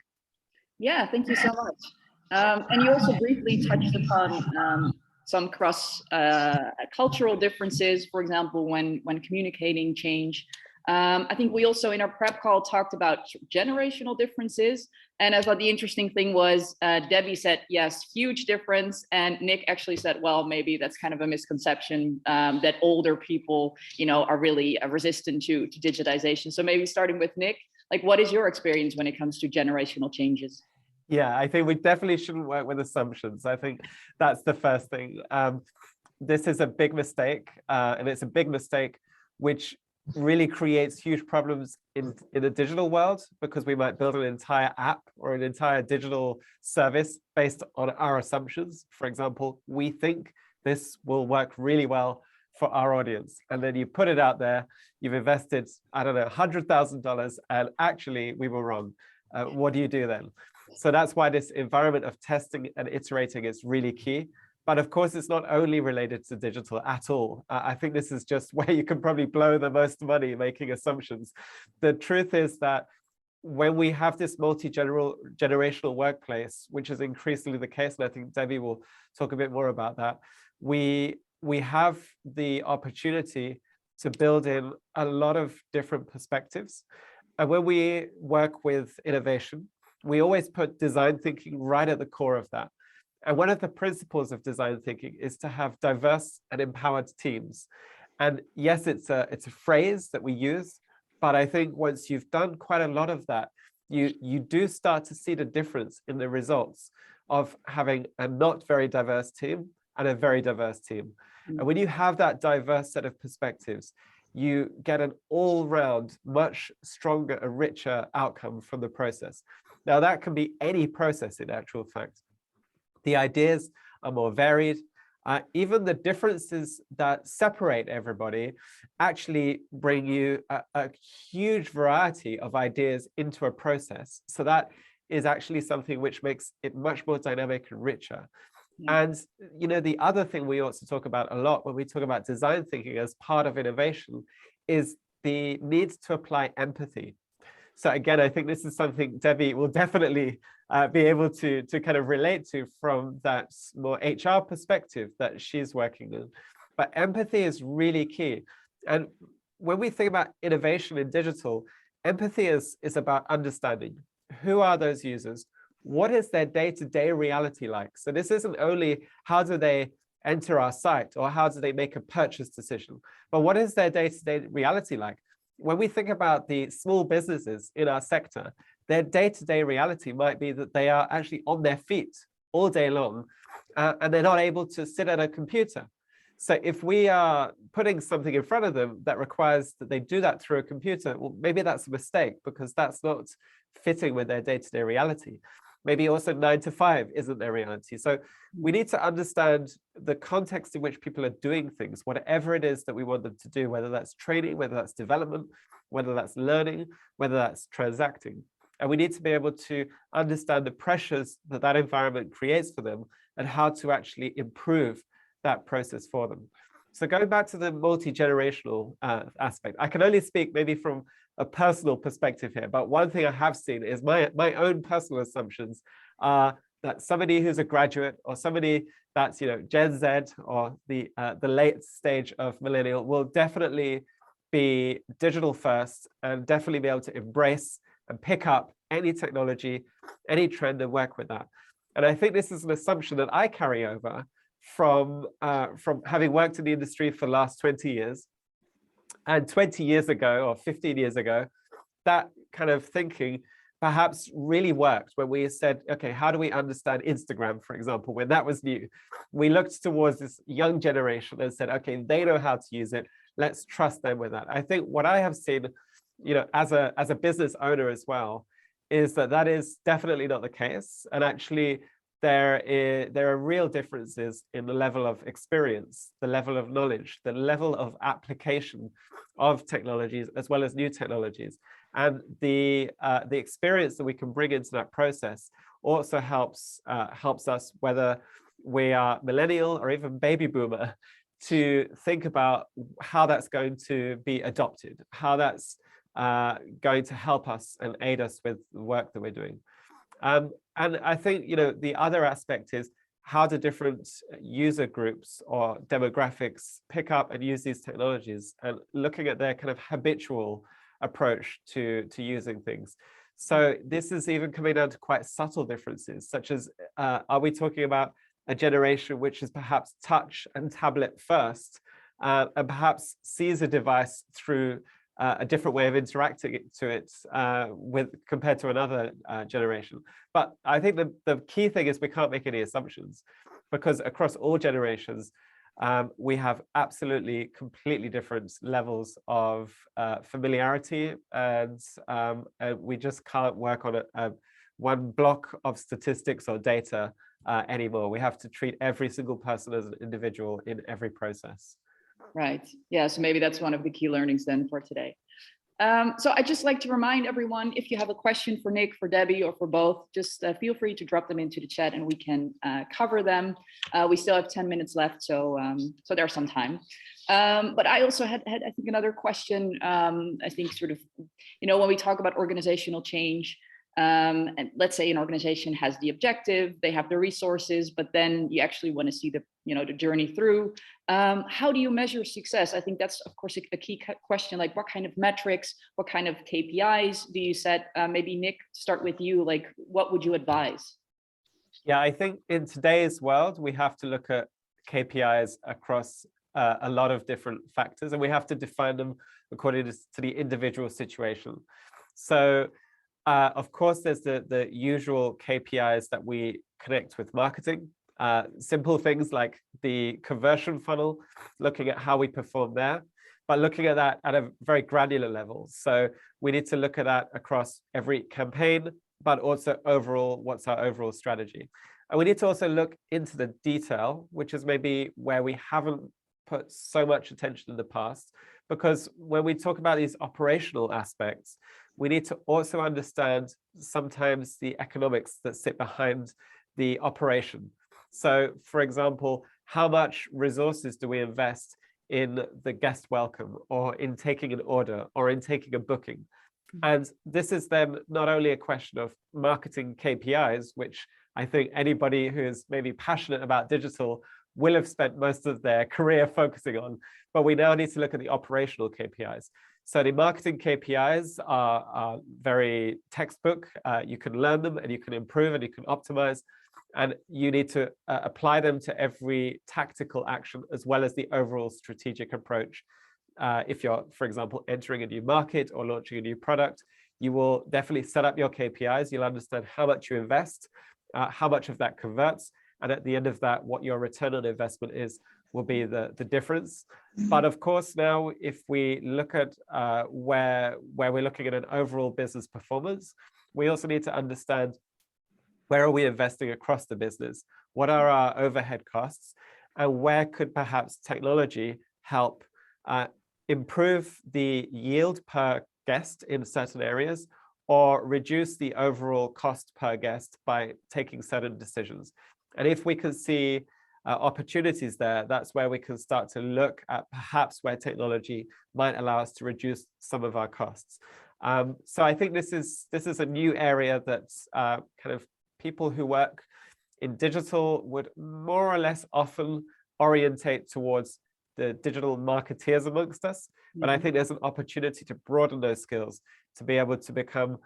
Yeah, thank you so much. And you also briefly touched upon some cross cultural differences, for example, when communicating change. I think we also in our prep call talked about generational differences. And I thought the interesting thing was Debbie said, yes, huge difference. And Nick actually said, well, maybe that's kind of a misconception that older people, you know, are really resistant to digitization. So maybe starting with Nick, like, what is your experience when it comes to generational changes? Yeah, I think we definitely shouldn't work with assumptions. I think that's the first thing. This is a big mistake, and it's a big mistake which really creates huge problems in the digital world, because we might build an entire app or an entire digital service based on our assumptions. For example, we think this will work really well for our audience. And then you put it out there, you've invested, I don't know, $100,000, and actually we were wrong. What do you do then? So that's why this environment of testing and iterating is really key. But of course, it's not only related to digital at all. I think this is just where you can probably blow the most money making assumptions. The truth is that when we have this multi-generational workplace, which is increasingly the case, and I think Debbie will talk a bit more about that, we have the opportunity to build in a lot of different perspectives. And when we work with innovation, we always put design thinking right at the core of that. And one of the principles of design thinking is to have diverse and empowered teams. And yes, it's a phrase that we use, but I think once you've done quite a lot of that, you do start to see the difference in the results of having a not very diverse team and a very diverse team. And when you have that diverse set of perspectives, you get an all-round, much stronger and richer outcome from the process. Now, that can be any process in actual fact. The ideas are more varied. Even the differences that separate everybody actually bring you a huge variety of ideas into a process. So that is actually something which makes it much more dynamic and richer. And, you know, the other thing we also talk about a lot when we talk about design thinking as part of innovation is the need to apply empathy. So again, I think this is something Debbie will definitely be able to kind of relate to from that more HR perspective that she's working in. But empathy is really key. And when we think about innovation in digital, empathy is about understanding who are those users, what is their day-to-day reality like. So this isn't only how do they enter our site or how do they make a purchase decision, but what is their day-to-day reality like? When we think about the small businesses in our sector, their day-to-day reality might be that they are actually on their feet all day long, and they're not able to sit at a computer. So if we are putting something in front of them that requires that they do that through a computer, well, maybe that's a mistake because that's not fitting with their day-to-day reality. Maybe also 9 to 5 isn't their reality. So we need to understand the context in which people are doing things, whatever it is that we want them to do, whether that's training, whether that's development, whether that's learning, whether that's transacting. And we need to be able to understand the pressures that that environment creates for them and how to actually improve that process for them. So going back to the multi-generational aspect, I can only speak maybe from a personal perspective here, but one thing I have seen is my own personal assumptions are that somebody who's a graduate or somebody that's, you know, Gen Z or the late stage of millennial will definitely be digital first and definitely be able to embrace and pick up any technology, any trend, and work with that. And I think this is an assumption that I carry over from having worked in the industry for the last 20 years. And 20 years ago or 15 years ago, that kind of thinking perhaps really worked when we said, okay, how do we understand Instagram, for example, when that was new? We looked towards this young generation and said, okay, they know how to use it. Let's trust them with that. I think what I have seen, you know, as a business owner as well, is that that is definitely not the case. And actually, there are real differences in the level of experience, the level of knowledge, the level of application of technologies, as well as new technologies. And the experience that we can bring into that process also helps us, whether we are millennial or even baby boomer, to think about how that's going to be adopted, how that's going to help us and aid us with the work that we're doing. And I think, you know, the other aspect is how do different user groups or demographics pick up and use these technologies, and looking at their kind of habitual approach to using things. So this is even coming down to quite subtle differences, such as, are we talking about a generation which is perhaps touch and tablet first, and perhaps sees a device through a different way of interacting to it compared to another generation. But I think the key thing is we can't make any assumptions, because across all generations, we have absolutely completely different levels of familiarity, and we just can't work on one block of statistics or data anymore. We have to treat every single person as an individual in every process. Right. Yeah. So maybe that's one of the key learnings then for today. So I'd just like to remind everyone, if you have a question for Nick, for Debbie, or for both, just feel free to drop them into the chat and we can cover them. We still have 10 minutes left, so there's some time. But I also had I think another question. I think sort of, you know, when we talk about organizational change, and let's say an organization has the objective, they have the resources, but then you actually want to see the, you know, the journey through. How do you measure success? I think that's, of course, a key question. Like, what kind of metrics, what kind of KPIs do you set? Maybe Nick, start with you. Like, what would you advise? Yeah, I think in today's world, we have to look at KPIs across a lot of different factors, and we have to define them according to the individual situation. So, of course, there's the usual KPIs that we connect with marketing. Simple things like the conversion funnel, looking at how we perform there, but looking at that at a very granular level. So we need to look at that across every campaign, but also overall, what's our overall strategy? And we need to also look into the detail, which is maybe where we haven't put so much attention in the past, because when we talk about these operational aspects, we need to also understand sometimes the economics that sit behind the operation. So, for example, how much resources do we invest in the guest welcome, or in taking an order, or in taking a booking? And this is then not only a question of marketing KPIs, which I think anybody who is maybe passionate about digital will have spent most of their career focusing on, but we now need to look at the operational KPIs. So the marketing KPIs are very textbook. You can learn them and you can improve and you can optimize, and you need to apply them to every tactical action as well as the overall strategic approach. If you're, for example, entering a new market or launching a new product, you will definitely set up your KPIs. You'll understand how much you invest, how much of that converts, and at the end of that, what your return on investment is will be the difference. But of course, now if we look at where we're looking at an overall business performance, we also need to understand where are we investing across the business? What are our overhead costs? And where could perhaps technology help improve the yield per guest in certain areas, or reduce the overall cost per guest by taking certain decisions. And if we can see opportunities there, that's where we can start to look at perhaps where technology might allow us to reduce some of our costs. So I think this is a new area that kind of people who work in digital would more or less often orientate towards the digital marketeers amongst us. But I think there's an opportunity to broaden those skills, to be able to become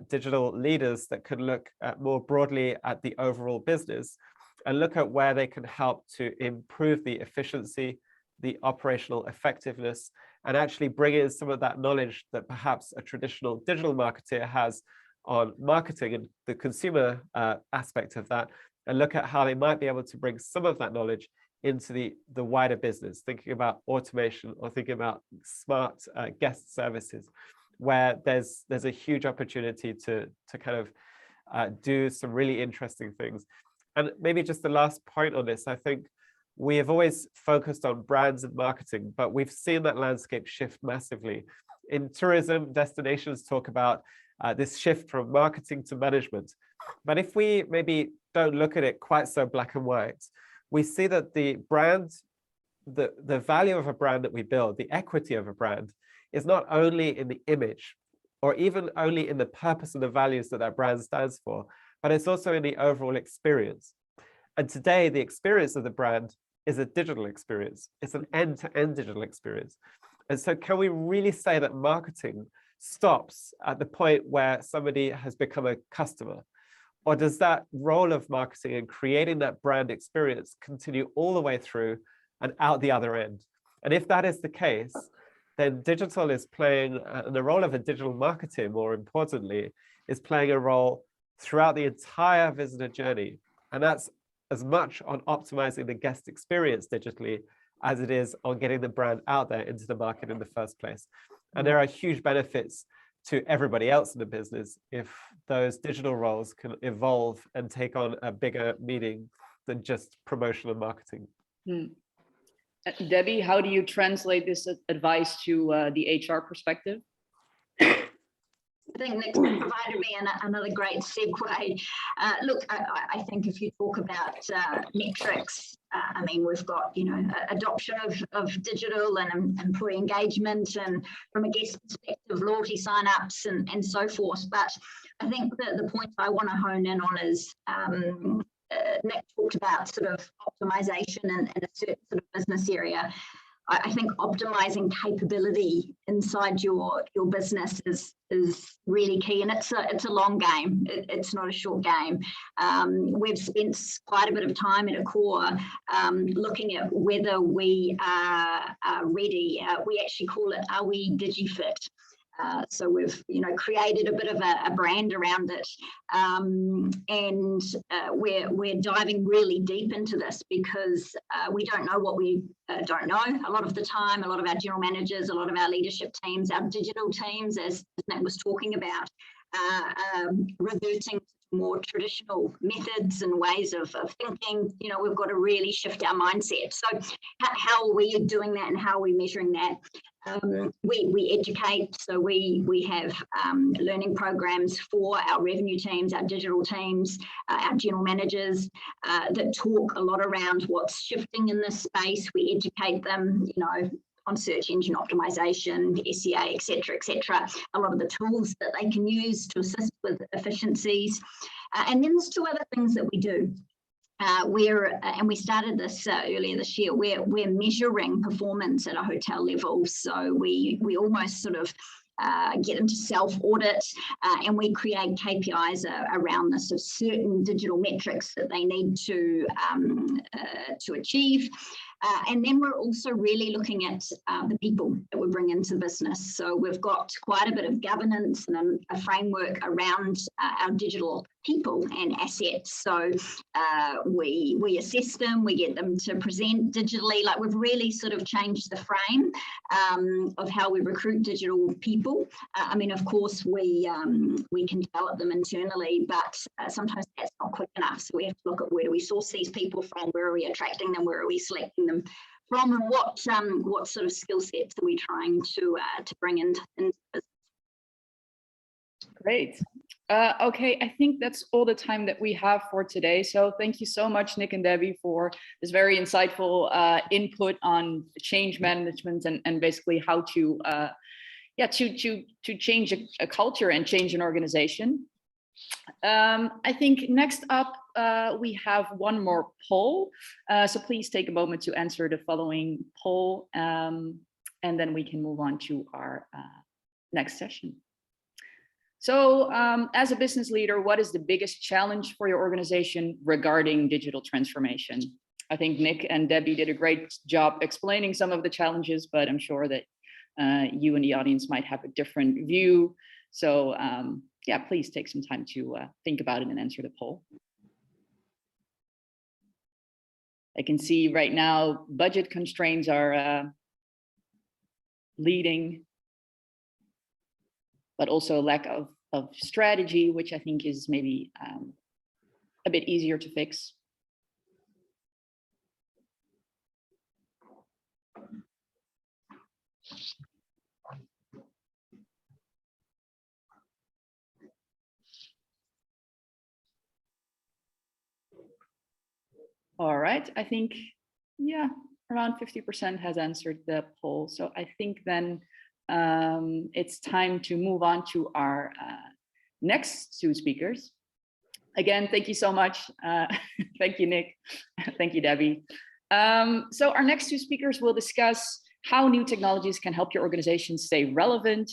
digital leaders that can look more broadly at the overall business and look at where they can help to improve the efficiency, the operational effectiveness, and actually bring in some of that knowledge that perhaps a traditional digital marketer has on marketing and the consumer aspect of that, and look at how they might be able to bring some of that knowledge into the wider business, thinking about automation or thinking about smart guest services, where there's a huge opportunity to kind of do some really interesting things. And maybe just the last point on this, I think we have always focused on brands and marketing, but we've seen that landscape shift massively. In tourism, destinations talk about this shift from marketing to management. But if we maybe don't look at it quite so black and white, we see that the brand, the value of a brand that we build, the equity of a brand, is not only in the image or even only in the purpose and the values that that brand stands for, but it's also in the overall experience. And today, the experience of the brand is a digital experience. It's an end-to-end digital experience. And so can we really say that marketing stops at the point where somebody has become a customer? Or does that role of marketing and creating that brand experience continue all the way through and out the other end? And if that is the case, then digital is playing, the role of a digital marketer, more importantly, is playing a role throughout the entire visitor journey. And that's as much on optimizing the guest experience digitally as it is on getting the brand out there into the market in the first place. And there are huge benefits to everybody else in the business if those digital roles can evolve and take on a bigger meaning than just promotion and marketing. Debbie, how do you translate this advice to the HR perspective? I think Nick's provided me another great segue. Look, I think if you talk about metrics, I mean, we've got, adoption of digital and employee engagement, and from a guest perspective, loyalty signups and so forth. But I think that the point I want to hone in on is Nick talked about sort of optimization in a certain sort of business area. I think optimizing capability inside your business is really key, and it's a long game. It's not a short game. We've spent quite a bit of time at Accor looking at whether we are ready. We actually call it, are we DigiFit? So we've, created a bit of a brand around it, and we're diving really deep into this because we don't know what we don't know. A lot of the time, a lot of our general managers, a lot of our leadership teams, our digital teams, as Nick was talking about, reverting to more traditional methods and ways of thinking. We've got to really shift our mindset. So how are we doing that, and how are we measuring that? We educate, so we have learning programs for our revenue teams, our digital teams, our general managers that talk a lot around what's shifting in this space. We educate them, on search engine optimization, SEA, et cetera, a lot of the tools that they can use to assist with efficiencies. And then there's two other things that we do. And we started this earlier this year, we're measuring performance at a hotel level. So we almost sort of get them to self-audit, and we create KPIs around this of certain digital metrics that they need to achieve. And then we're also really looking at the people that we bring into the business. So we've got quite a bit of governance and a framework around our digital people and assets. So we assess them, we get them to present digitally. Like, we've really sort of changed the frame of how we recruit digital people. I mean, of course, we can develop them internally, but sometimes that's not quick enough. So we have to look at, where do we source these people from? Where are we attracting them? Where are we selecting them from? And what sort of skill sets are we trying to bring into business? Great. Okay, I think that's all the time that we have for today. So thank you so much, Nick and Debbie, for this very insightful input on change management and basically how to change a culture and change an organization. I think next up we have one more poll. So please take a moment to answer the following poll, and then we can move on to our next session. So as a business leader, what is the biggest challenge for your organization regarding digital transformation? I think Nick and Debbie did a great job explaining some of the challenges, but I'm sure that you and the audience might have a different view. So yeah, please take some time to think about it and answer the poll. I can see right now budget constraints are leading, but also a lack of strategy, which I think is maybe a bit easier to fix. All right, I think, yeah, around 50% has answered the poll. So I think then it's time to move on to our next two speakers. Again, thank you so much. Thank you, Nick. Thank you, Debbie. So our next two speakers will discuss how new technologies can help your organization stay relevant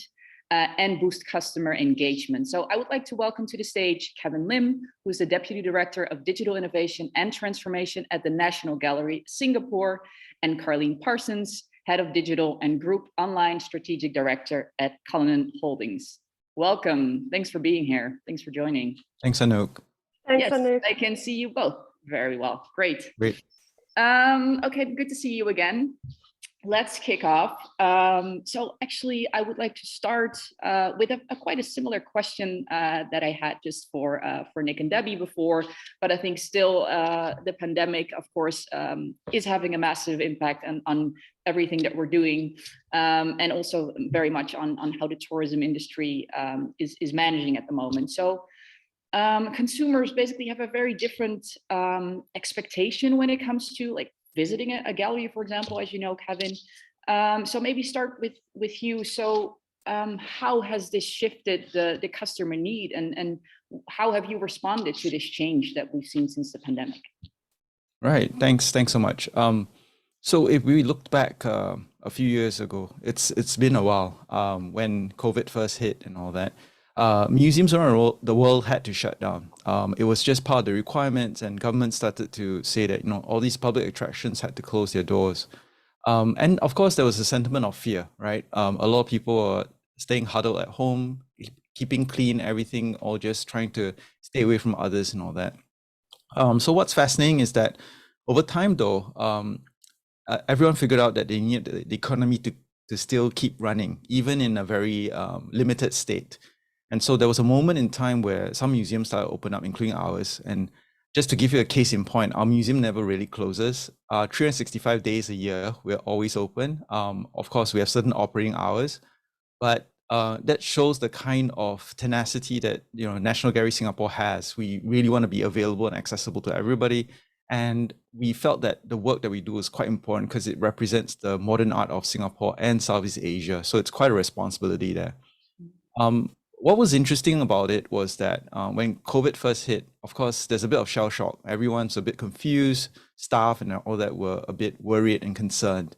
and boost customer engagement. So I would like to welcome to the stage Kevin Lim, who is the Deputy Director of Digital Innovation and Transformation at the National Gallery, Singapore, and Carleen Parsons, Head of Digital and Group Online Strategic Director at Cullinan Holdings. Welcome. Thanks for being here. Thanks for joining. Thanks, Anouk. Thanks, Yes, Anouk. I can see you both very well. Great. Great. Okay, good to see you again. Let's kick off. So actually, I would like to start with quite a similar question that I had just for Nick and Debbie before, but I think still the pandemic, of course, is having a massive impact on everything that we're doing, and also very much on how the tourism industry is managing at the moment. So consumers basically have a very different expectation when it comes to like visiting a gallery, for example, as you know, Kevin. So maybe start with you. So how has this shifted the customer need, and how have you responded to this change that we've seen since the pandemic? Right. Thanks so much. So if we looked back a few years ago, it's been a while when COVID first hit and all that. Museums around the world had to shut down. It was just part of the requirements, and government started to say that all these public attractions had to close their doors. And of course, there was a sentiment of fear, right? A lot of people were staying huddled at home, keeping clean, everything, or just trying to stay away from others and all that. So what's fascinating is that over time, though, everyone figured out that they need the economy to still keep running, even in a very limited state. And so there was a moment in time where some museums started to open up, including ours. And just to give you a case in point, our museum never really closes. 365 days a year, we're always open. Of course, we have certain operating hours, but that shows the kind of tenacity that National Gallery Singapore has. We really want to be available and accessible to everybody. And we felt that the work that we do is quite important because it represents the modern art of Singapore and Southeast Asia. So it's quite a responsibility there. What was interesting about it was that when COVID first hit, of course, there's a bit of shell shock. Everyone's a bit confused, staff and all that were a bit worried and concerned.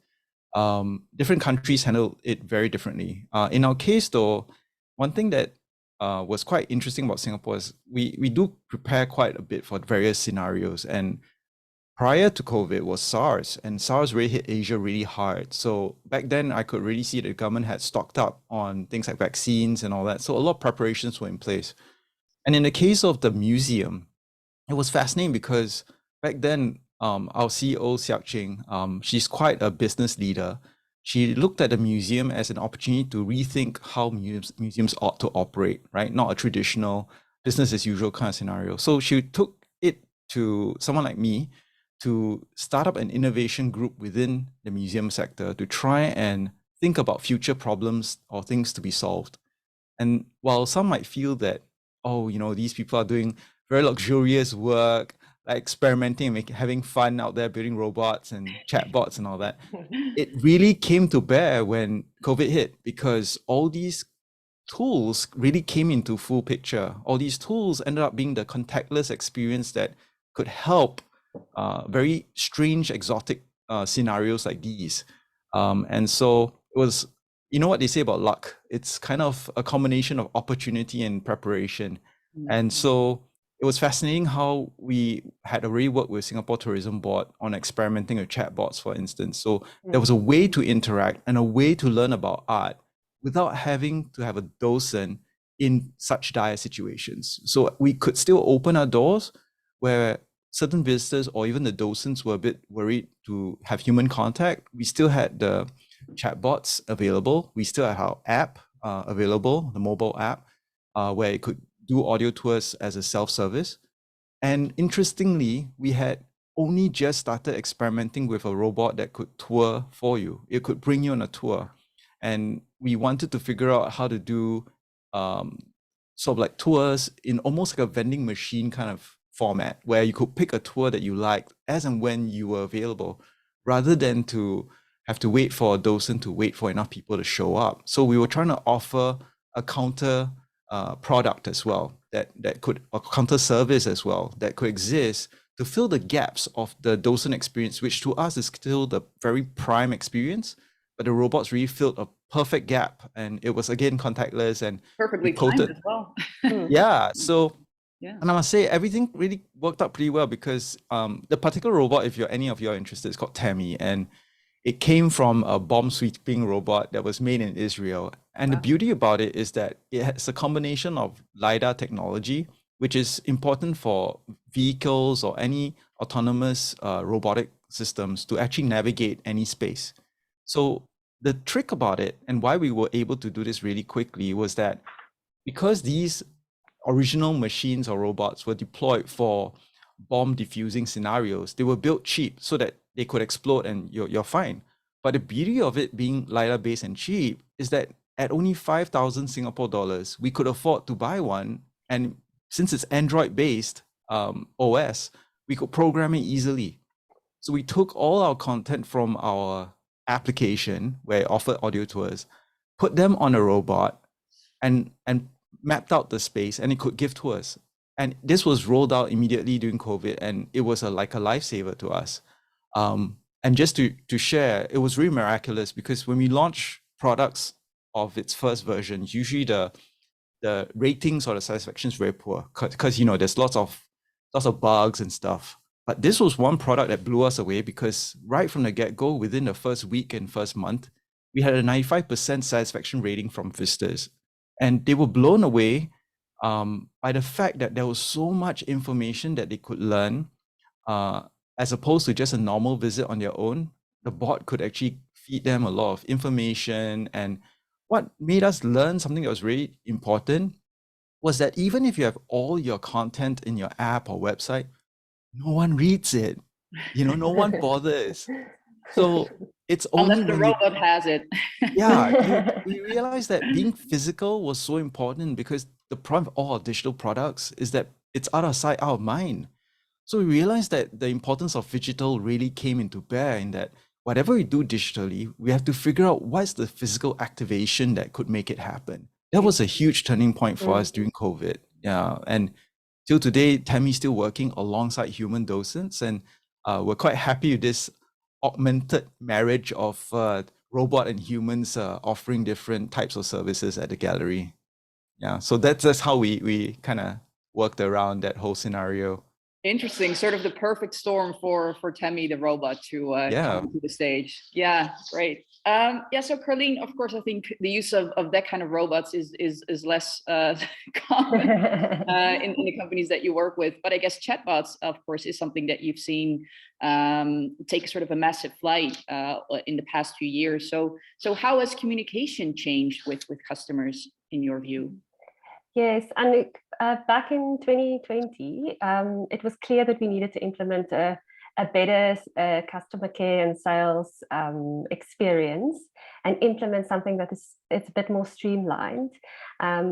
Different countries handled it very differently. In our case, though, one thing that was quite interesting about Singapore is we do prepare quite a bit for various scenarios. And prior to COVID was SARS, and SARS really hit Asia really hard. So back then I could really see the government had stocked up on things like vaccines and all that. So a lot of preparations were in place. And in the case of the museum, it was fascinating because back then our CEO, Siak Ching, she's quite a business leader. She looked at the museum as an opportunity to rethink how museums ought to operate, right? Not a traditional business as usual kind of scenario. So she took it to someone like me to start up an innovation group within the museum sector to try and think about future problems or things to be solved. And while some might feel that, oh, these people are doing very luxurious work, like experimenting and having fun out there building robots and chatbots and all that, it really came to bear when COVID hit, because all these tools really came into full picture. All these tools ended up being the contactless experience that could help very strange, exotic scenarios like these. And so it was, what they say about luck, it's kind of a combination of opportunity and preparation. And so it was fascinating how we had already worked with Singapore Tourism Board on experimenting with chatbots, for instance. So there was a way to interact and a way to learn about art without having to have a docent in such dire situations. So we could still open our doors where certain visitors or even the docents were a bit worried to have human contact. We still had the chatbots available. We still had our app available, the mobile app, where it could do audio tours as a self-service. And interestingly, we had only just started experimenting with a robot that could tour for you. It could bring you on a tour. And we wanted to figure out how to do sort of like tours in almost like a vending machine kind of format, where you could pick a tour that you liked as and when you were available, rather than to have to wait for a docent to wait for enough people to show up. So we were trying to offer a counter product as well, that could, a counter service as well, that could exist to fill the gaps of the docent experience, which to us is still the very prime experience. But the robots really filled a perfect gap, and it was again contactless and Perfectly timed as well. Yeah, so Yeah. and I must say everything really worked out pretty well, because the particular robot, if any of you are interested, is called Tammy, and it came from a bomb sweeping robot that was made in Israel. And the beauty about it is that it has a combination of LiDAR technology, which is important for vehicles or any autonomous robotic systems to actually navigate any space. So the trick about it, and why we were able to do this really quickly, was that because these original machines or robots were deployed for bomb diffusing scenarios, they were built cheap so that they could explode and you're fine. But the beauty of it being LiDAR based and cheap is that at only 5,000 Singapore dollars, we could afford to buy one. And since it's Android based OS, we could program it easily. So we took all our content from our application where it offered audio tours, put them on a robot, and mapped out the space, and it could give tours. And this was rolled out immediately during COVID, and it was like a lifesaver to us. And just to share, it was really miraculous, because when we launch products of its first version, usually the ratings or the satisfaction is very poor, because there's lots of bugs and stuff. But this was one product that blew us away, because right from the get-go, within the first week and first month, we had a 95% satisfaction rating from visitors. And they were blown away by the fact that there was so much information that they could learn, as opposed to just a normal visit on their own. The bot could actually feed them a lot of information. And what made us learn something that was really important was that even if you have all your content in your app or website, no one reads it. No one bothers. So it's only unless the when robot has it. we realized that being physical was so important, because the problem of all our digital products is that it's out of sight, out of mind. So we realized that the importance of digital really came into bear, in that whatever we do digitally, we have to figure out what's the physical activation that could make it happen. That was a huge turning point for us during COVID. Yeah, and till today, Tammy's still working alongside human docents, and we're quite happy with this augmented marriage of robot and humans offering different types of services at the gallery. Yeah, so that's how we kind of worked around that whole scenario. Interesting, sort of the perfect storm for Tammy the robot to come to the stage. Yeah, great. So Carleen, of course, I think the use of that kind of robots is less common in the companies that you work with. But I guess chatbots, of course, is something that you've seen take sort of a massive flight in the past few years. So how has communication changed with customers in your view? Yes, and back in 2020, it was clear that we needed to implement a a better customer care and sales experience and implement something that it's a bit more streamlined.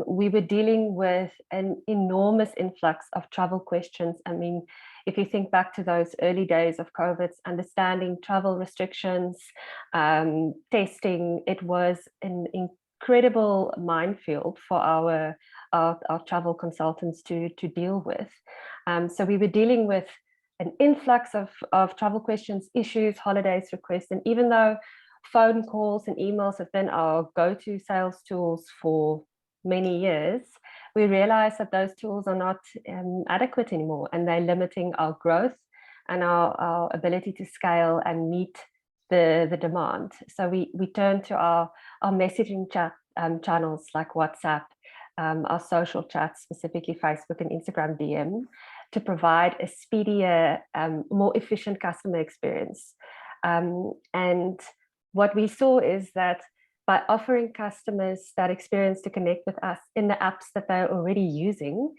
We were dealing with an enormous influx of travel questions. I mean, if you think back to those early days of COVID, understanding travel restrictions, testing, it was an incredible minefield for our travel consultants to deal with. So we were dealing with an influx of travel questions, issues, holidays, requests, and even though phone calls and emails have been our go-to sales tools for many years, we realized that those tools are not adequate anymore, and they're limiting our growth and our ability to scale and meet the demand. So we turned to our messaging chat channels like WhatsApp, our social chats, specifically Facebook and Instagram DM, to provide a speedier, more efficient customer experience. And what we saw is that by offering customers that experience to connect with us in the apps that they're already using,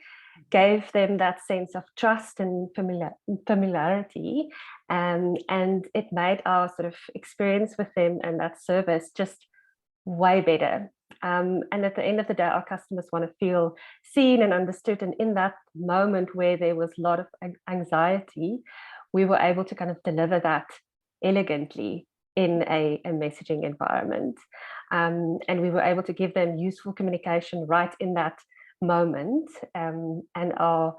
gave them that sense of trust and familiarity, and it made our sort of experience with them and that service just way better. And at the end of the day, our customers want to feel seen and understood. And in that moment where there was a lot of anxiety, we were able to kind of deliver that elegantly in a messaging environment. And we were able to give them useful communication right in that moment. And our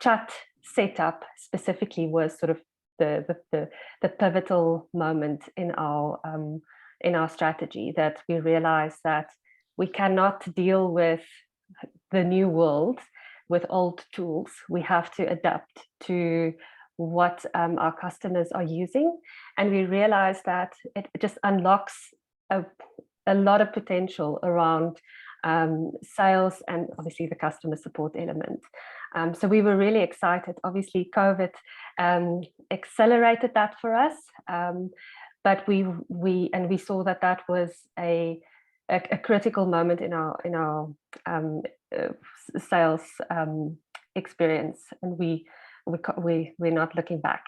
chat setup specifically was sort of the pivotal moment in our strategy, that we realized that we cannot deal with the new world with old tools. We have to adapt to what our customers are using, and we realized that it just unlocks a lot of potential around sales and obviously the customer support element. So we were really excited. Obviously, COVID accelerated that for us, but we saw that was a critical moment in our sales experience, and we're not looking back.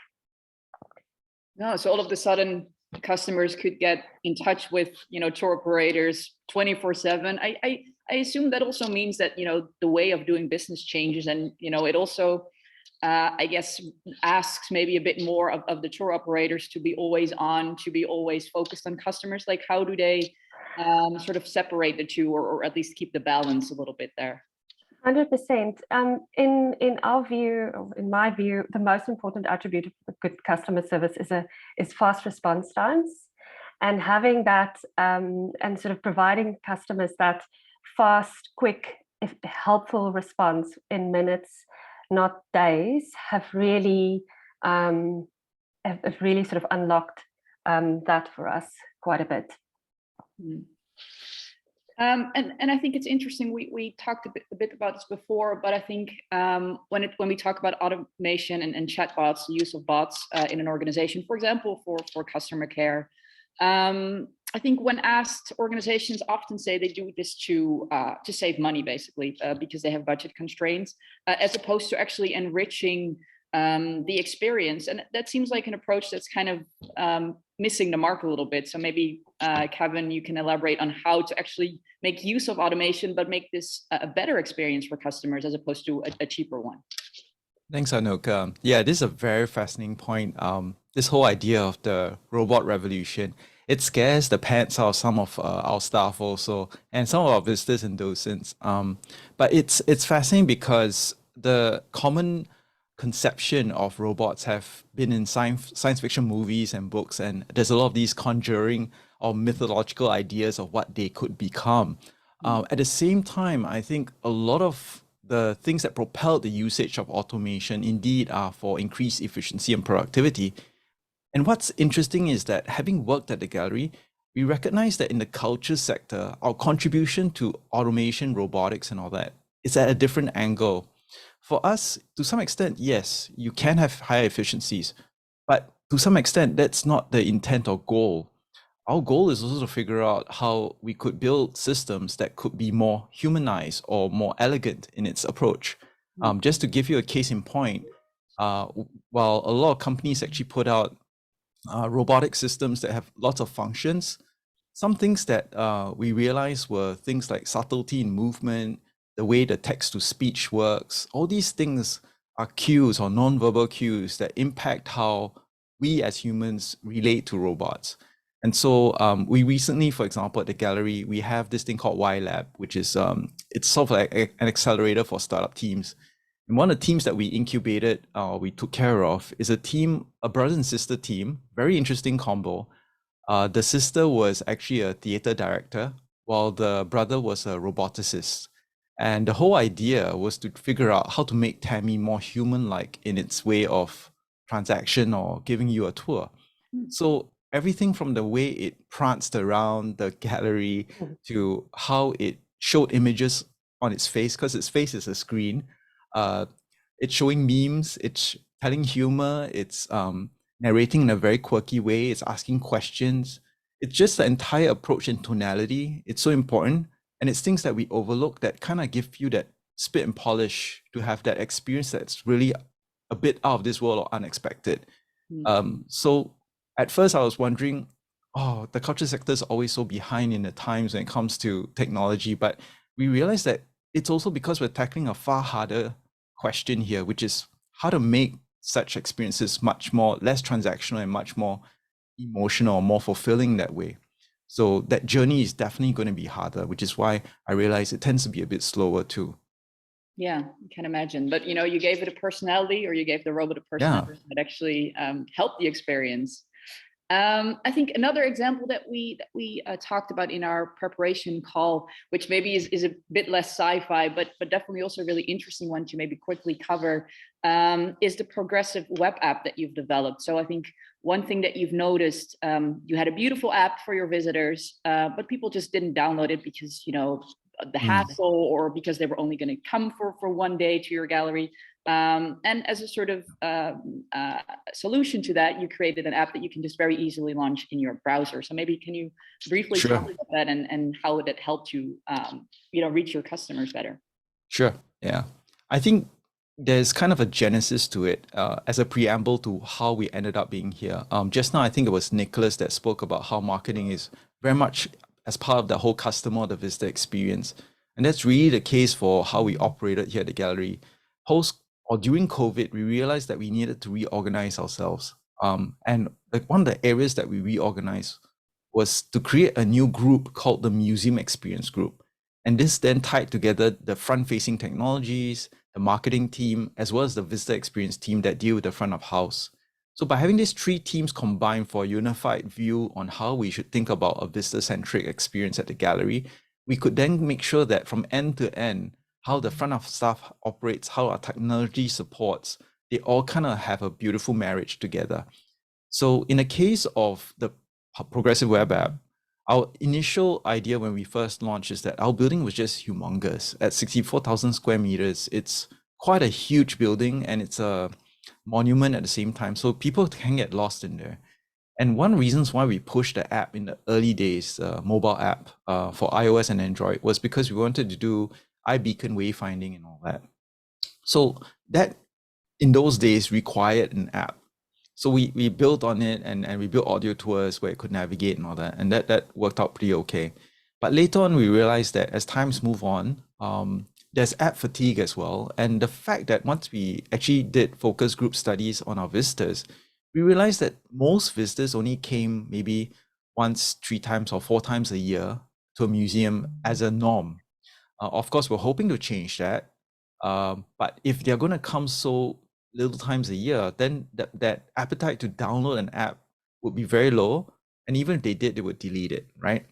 No, so all of a sudden customers could get in touch with, tour operators 24/7. I assume that also means that, the way of doing business changes, and, it also, I guess, asks maybe a bit more of the tour operators to be always on, to be always focused on customers. Like, how do they sort of separate the two, or at least keep the balance a little bit there? 100%. In our view, or in my view, the most important attribute of a good customer service is fast response times, and having that and sort of providing customers that fast, quick, helpful response in minutes, not days, have really sort of unlocked that for us quite a bit. Mm. And I think it's interesting. We talked a bit about this before, but I think when we talk about automation and chatbots, the use of bots in an organization, for example, for customer care, I think when asked, organizations often say they do this to save money, basically, because they have budget constraints, as opposed to actually enriching the experience. And that seems like an approach that's kind of missing the mark a little bit. So maybe, Kevin, you can elaborate on how to actually make use of automation, but make this a better experience for customers as opposed to a cheaper one. Thanks, Anouk. Yeah, this is a very fascinating point. This whole idea of the robot revolution, it scares the pants out of some of our staff also, and some of our visitors and docents. But it's fascinating because the common conception of robots have been in science fiction movies and books, and there's a lot of these conjuring or mythological ideas of what they could become. At the same time, I think a lot of the things that propel the usage of automation indeed are for increased efficiency and productivity. And what's interesting is that, having worked at the gallery, we recognize that in the culture sector, our contribution to automation, robotics, and all that is at a different angle. For us, to some extent, yes, you can have higher efficiencies, but to some extent, that's not the intent or goal. Our goal is also to figure out how we could build systems that could be more humanized or more elegant in its approach. Just to give you a case in point, while a lot of companies actually put out robotic systems that have lots of functions, some things that we realized were things like subtlety in movement, the way the text-to-speech works. All these things are cues or non-verbal cues that impact how we as humans relate to robots. And so we recently, for example, at the gallery, we have this thing called Y-Lab, which is it's sort of like an accelerator for startup teams. And one of the teams that we incubated, we took care of, is a team, a brother and sister team, very interesting combo. The sister was actually a theater director, while the brother was a roboticist. And the whole idea was to figure out how to make Tammy more human-like in its way of transaction or giving you a tour. So everything from the way it pranced around the gallery to how it showed images on its face, because its face is a screen. It's showing memes, it's telling humor, it's narrating in a very quirky way, it's asking questions. It's just the entire approach and tonality. It's so important. And it's things that we overlook that kind of give you that spit and polish to have that experience that's really a bit out of this world or unexpected. So at first I was wondering, oh, the culture sector is always so behind in the times when it comes to technology, but we realized that it's also because we're tackling a far harder question here, which is how to make such experiences much more less transactional and much more emotional, more fulfilling that way. So that journey is definitely going to be harder, which is why I realize it tends to be a bit slower too. Yeah, I can imagine. But you gave it a personality, or you gave the robot a personality that actually helped the experience. I think another example that we talked about in our preparation call, which maybe is a bit less sci-fi, but definitely also a really interesting one to maybe quickly cover, is the progressive web app that you've developed. So I think one thing that you've noticed, you had a beautiful app for your visitors, but people just didn't download it because the hassle, or because they were only going to come for one day to your gallery. And as a sort of solution to that, you created an app that you can just very easily launch in your browser. So maybe can you briefly talk about that and how it helped you, reach your customers better? Sure. Yeah. I think there's kind of a genesis to it as a preamble to how we ended up being here. Just now, I think it was Nicholas that spoke about how marketing is very much as part of the whole customer or the visitor experience. And that's really the case for how we operated here at the gallery. During COVID, we realized that we needed to reorganize ourselves. And like one of the areas that we reorganized was to create a new group called the Museum Experience Group. And this then tied together the front-facing technologies, the marketing team, as well as the visitor experience team that deal with the front of house. So by having these three teams combined for a unified view on how we should think about a visitor-centric experience at the gallery, we could then make sure that from end to end, how the front of staff operates, how our technology supports, they all kind of have a beautiful marriage together. So in the case of the progressive web app, our initial idea when we first launched is that our building was just humongous. At 64,000 square meters, it's quite a huge building, and it's a monument at the same time. So people can get lost in there. And one reasons why we pushed the app in the early days, mobile app for iOS and Android, was because we wanted to do iBeacon wayfinding and all that. So that in those days required an app. So we built on it, and we built audio tours where it could navigate and all that. And that worked out pretty okay. But later on, we realized that as times move on, there's app fatigue as well. And the fact that once we actually did focus group studies on our visitors, we realized that most visitors only came maybe once, 3 times or 4 times a year to a museum as a norm. Of course, we're hoping to change that. But if they're going to come so little times a year, then that appetite to download an app would be very low. And even if they did, they would delete it, right?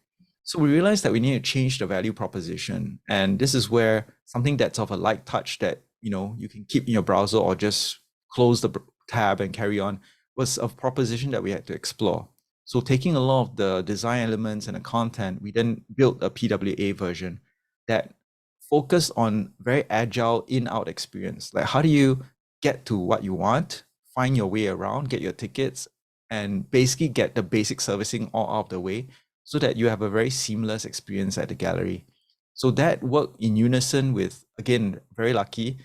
So we realized that we need to change the value proposition. And this is where something that's of a light touch that, you can keep in your browser or just close the tab and carry on was a proposition that we had to explore. So taking a lot of the design elements and the content, we then built a PWA version that focused on very agile in-out experience. Like, how do you get to what you want, find your way around, get your tickets, and basically get the basic servicing all out of the way so that you have a very seamless experience at the gallery. So that worked in unison with, again, very lucky,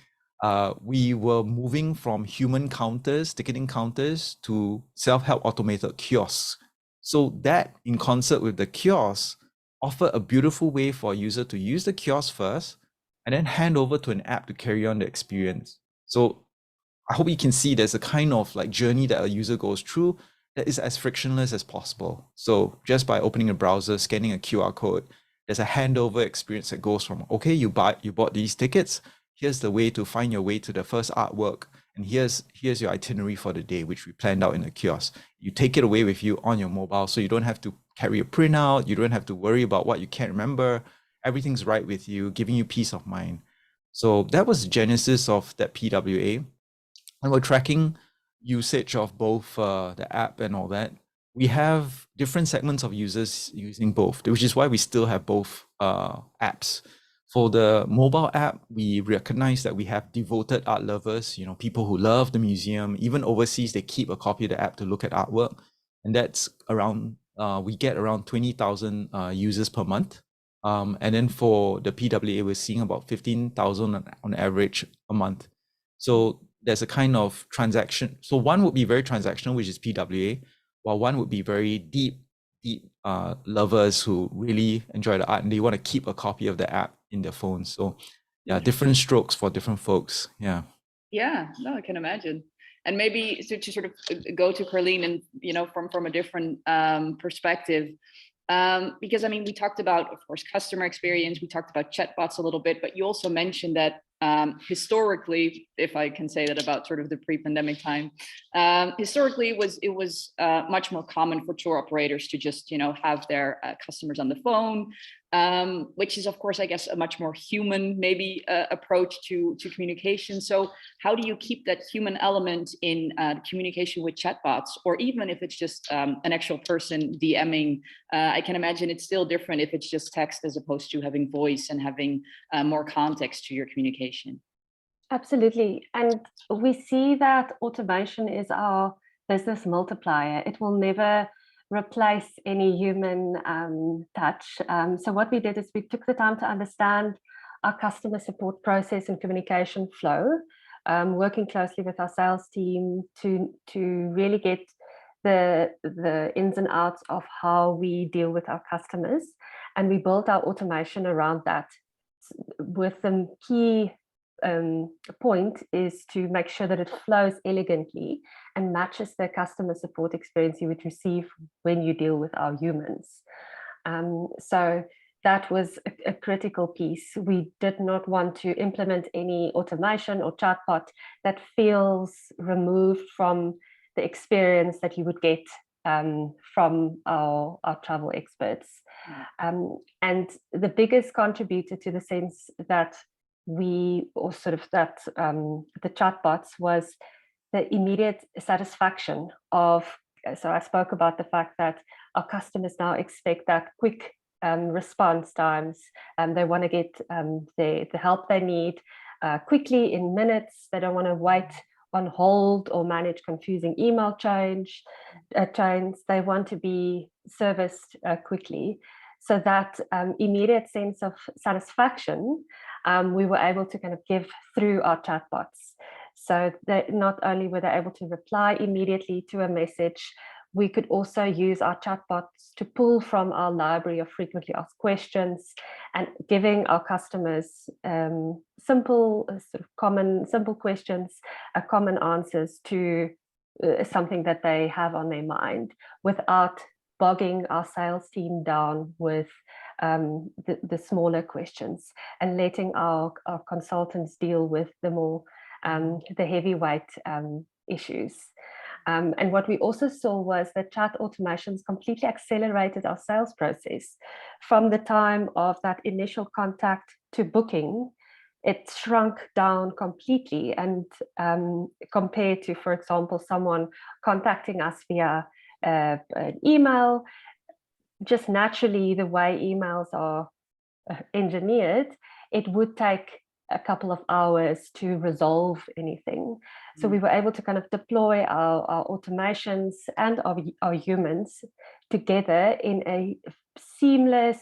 we were moving from human counters, ticketing counters, to self-help automated kiosks. So that, in concert with the kiosks, offer a beautiful way for a user to use the kiosk first and then hand over to an app to carry on the experience. So I hope you can see there's a kind of like journey that a user goes through that is as frictionless as possible. So just by opening a browser, scanning a QR code, there's a handover experience that goes from, okay, you bought these tickets, here's the way to find your way to the first artwork, and here's your itinerary for the day, which we planned out in the kiosk. You take it away with you on your mobile, so you don't have to carry a printout, you don't have to worry about what you can't remember. Everything's right with you, giving you peace of mind. So that was the genesis of that PWA. And we're tracking usage of both the app and all that. We have different segments of users using both, which is why we still have both apps. For the mobile app, we recognize that we have devoted art lovers, people who love the museum. Even overseas, they keep a copy of the app to look at artwork. And that's around, we get around 20,000 users per month. And then for the PWA, we're seeing about 15,000 on average a month. So there's a kind of transaction. So one would be very transactional, which is PWA, while one would be very deep lovers who really enjoy the art and they want to keep a copy of the app in their phones. So yeah, different strokes for different folks. Yeah. Yeah, no, I can imagine. And maybe to sort of go to Carleen and, from a different perspective, because I mean, we talked about, of course, customer experience, we talked about chatbots a little bit, but you also mentioned that historically, if I can say that about sort of the pre-pandemic time, historically it was much more common for tour operators to just have their customers on the phone, which is of course I guess a much more human maybe approach to communication. So how do you keep that human element in communication with chatbots, or even if it's just an actual person DMing? I can imagine it's still different if it's just text as opposed to having voice and having more context to your communication. Absolutely. And we see that automation is our business multiplier. It will never replace any human touch. So what we did is we took the time to understand our customer support process and communication flow, working closely with our sales team to really get the ins and outs of how we deal with our customers. And we built our automation around that, with the key point is to make sure that it flows elegantly and matches the customer support experience you would receive when you deal with our humans. So that was a critical piece. We did not want to implement any automation or chatbot that feels removed from the experience that you would get from our travel experts. And the biggest contributor to the sense that the chatbots was the immediate satisfaction of, so I spoke about the fact that our customers now expect that quick response times, and they want to get the help they need quickly in minutes. They don't want to wait on hold or manage confusing email chains. They want to be serviced quickly. So that immediate sense of satisfaction, we were able to kind of give through our chatbots. So that not only were they able to reply immediately to a message, we could also use our chatbots to pull from our library of frequently asked questions and giving our customers simple questions, common answers to something that they have on their mind, without bogging our sales team down with the smaller questions, and letting our consultants deal with the more the heavyweight issues. And what we also saw was that chat automations completely accelerated our sales process. From the time of that initial contact to booking, it shrunk down completely. And compared to, for example, someone contacting us via an email, just naturally the way emails are engineered, it would take a couple of hours to resolve anything. So we were able to kind of deploy our automations and our humans together in a seamless,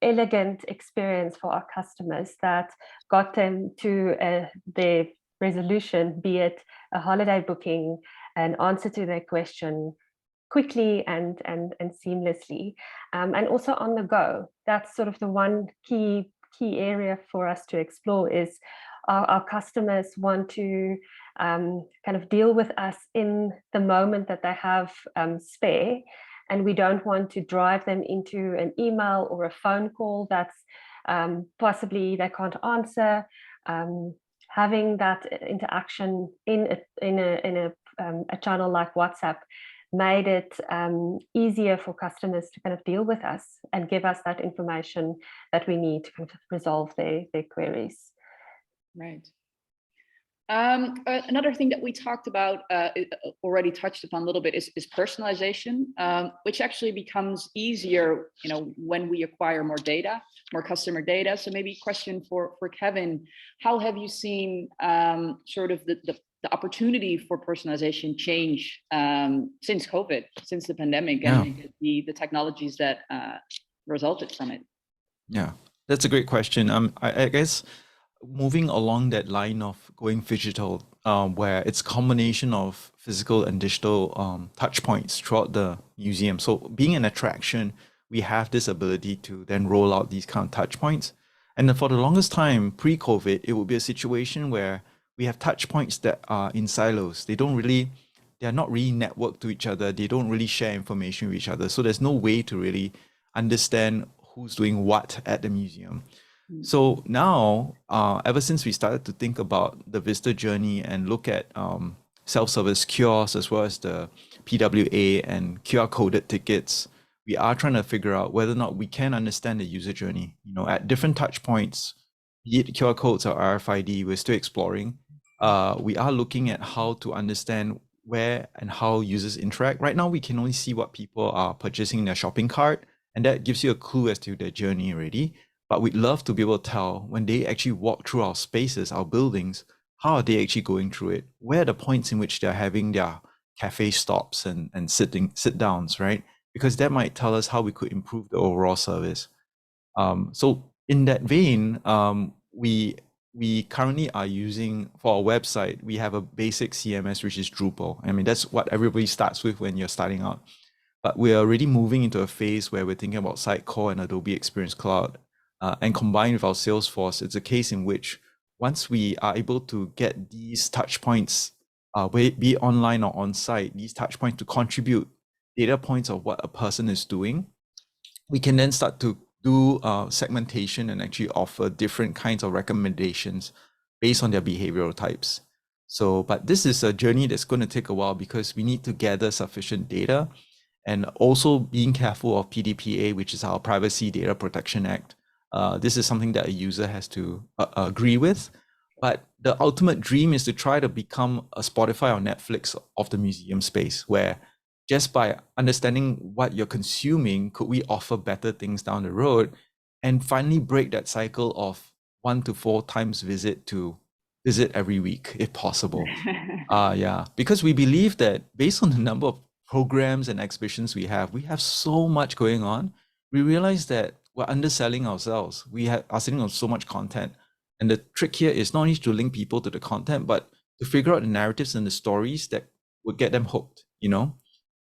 elegant experience for our customers that got them to their resolution, be it a holiday booking, an answer to their question quickly and seamlessly, and also on the go. That's sort of the one key area for us to explore is our customers want to kind of deal with us in the moment that they have spare, and we don't want to drive them into an email or a phone call that's possibly they can't answer. Having that interaction in a channel like WhatsApp made it easier for customers to kind of deal with us and give us that information that we need to kind of resolve their queries. Right. Another thing that we talked about, already touched upon a little bit, is personalization, which actually becomes easier, when we acquire more data, more customer data. So maybe a question for Kevin: how have you seen sort of the opportunity for personalization change since COVID, since the pandemic, and the technologies that resulted from it? Yeah, that's a great question. I guess moving along that line of going digital, where it's a combination of physical and digital touch points throughout the museum. So being an attraction, we have this ability to then roll out these kind of touch points. And for the longest time, pre-COVID, it would be a situation where we have touch points that are in silos. They are not really networked to each other. They don't really share information with each other. So there's no way to really understand who's doing what at the museum. So now, ever since we started to think about the visitor journey and look at self-service kiosks as well as the PWA and QR-coded tickets, we are trying to figure out whether or not we can understand the user journey. At different touch points, be it QR codes or RFID, we're still exploring. We are looking at how to understand where and how users interact. Right now, we can only see what people are purchasing in their shopping cart, and that gives you a clue as to their journey already. But we'd love to be able to tell when they actually walk through our spaces, our buildings, how are they actually going through it? Where are the points in which they're having their cafe stops and sit downs, right? Because that might tell us how we could improve the overall service. So in that vein, we currently are using, for our website, we have a basic CMS, which is Drupal. I mean, that's what everybody starts with when you're starting out. But we are already moving into a phase where we're thinking about Sitecore and Adobe Experience Cloud. And combined with our Salesforce, it's a case in which once we are able to get these touch points, be it online or on site, these touch points to contribute data points of what a person is doing, we can then start to do segmentation and actually offer different kinds of recommendations based on their behavioral types. So, but this is a journey that's going to take a while because we need to gather sufficient data, and also being careful of PDPA, which is our Privacy Data Protection Act. This is something that a user has to agree with. But the ultimate dream is to try to become a Spotify or Netflix of the museum space, where just by understanding what you're consuming, could we offer better things down the road, and finally break that cycle of 1 to 4 times visit to visit every week, if possible. Yeah, because we believe that based on the number of programs and exhibitions we have so much going on. We realize that we're underselling ourselves. We are sitting on so much content. And the trick here is not only to link people to the content, but to figure out the narratives and the stories that would get them hooked,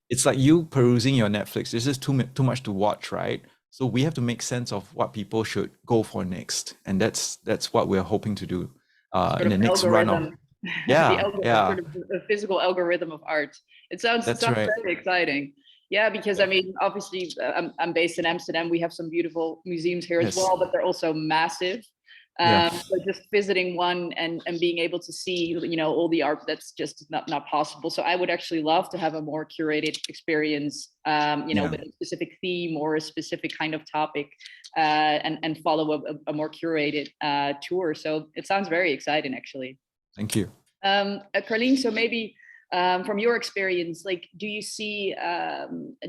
It's like you perusing your Netflix. There's just too much to watch, right? So we have to make sense of what people should go for next. And that's what we're hoping to do in the next run of. Yeah, sort of the physical algorithm of art. It sounds very exciting. Yeah, because I mean, obviously, I'm based in Amsterdam. We have some beautiful museums here as well, but they're also massive. So just visiting one and being able to see, all the art, that's just not possible. So I would actually love to have a more curated experience, with a specific theme or a specific kind of topic, and follow a more curated tour. So it sounds very exciting, actually. Thank you. Carleen, so maybe from your experience, do you see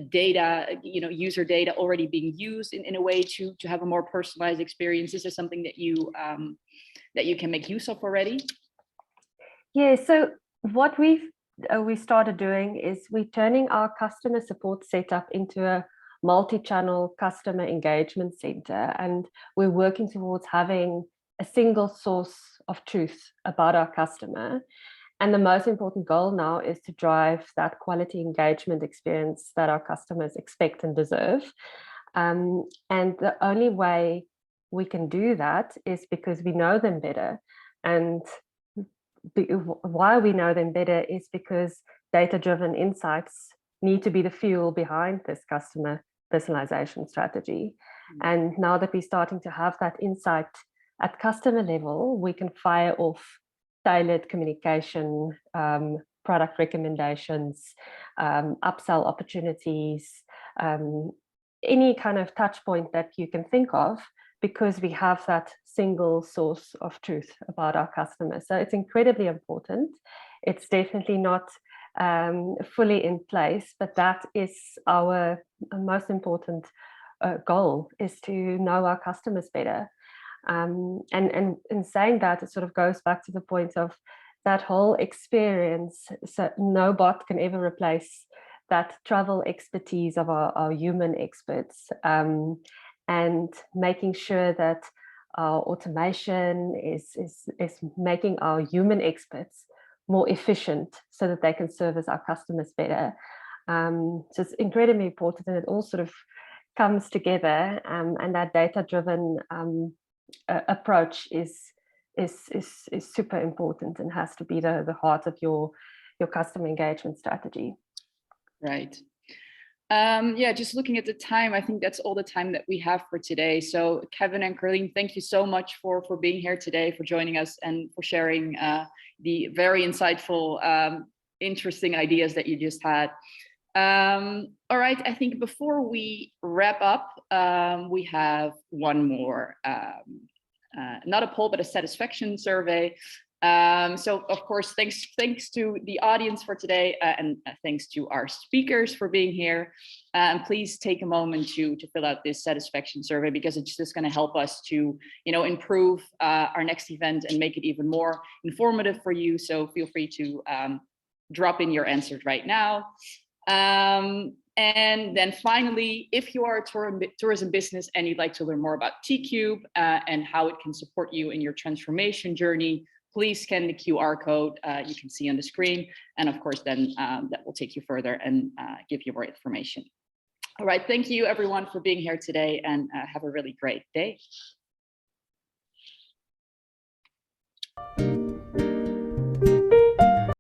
data, user data already being used in a way to have a more personalized experience? Is this something that you can make use of already? Yeah, so what we started doing is we're turning our customer support setup into a multi-channel customer engagement center, and we're working towards having a single source of truth about our customer. And the most important goal now is to drive that quality engagement experience that our customers expect and deserve. And the only way we can do that is because we know them better. And why we know them better is because data-driven insights need to be the fuel behind this customer personalization strategy. And now that we're starting to have that insight at customer level, we can fire off tailored communication, product recommendations, upsell opportunities, any kind of touch point that you can think of, because we have that single source of truth about our customers. So it's incredibly important. It's definitely not fully in place, but that is our most important goal, is to know our customers better. And in saying that, it sort of goes back to the point of that whole experience. So no bot can ever replace that travel expertise of our human experts, and making sure that our automation is making our human experts more efficient so that they can service our customers better. So it's incredibly important, and it all sort of comes together, and that data-driven approach is super important and has to be the heart of your customer engagement strategy. Right. Yeah, just looking at the time, I think that's all the time that we have for today. So Kevin and Carleen, thank you so much for being here today, for joining us, and for sharing the very insightful, interesting ideas that you just had. All right, I think before we wrap up, we have one more, not a poll, but a satisfaction survey. So of course, thanks to the audience for today, and thanks to our speakers for being here. And please take a moment to fill out this satisfaction survey, because it's just going to help us to, improve our next event and make it even more informative for you. So feel free to drop in your answers right now. And then finally, if you are a tourism business and you'd like to learn more about Tcube and how it can support you in your transformation journey, please scan the QR code you can see on the screen. And of course, then that will take you further and give you more information. All right, thank you everyone for being here today, and have a really great day.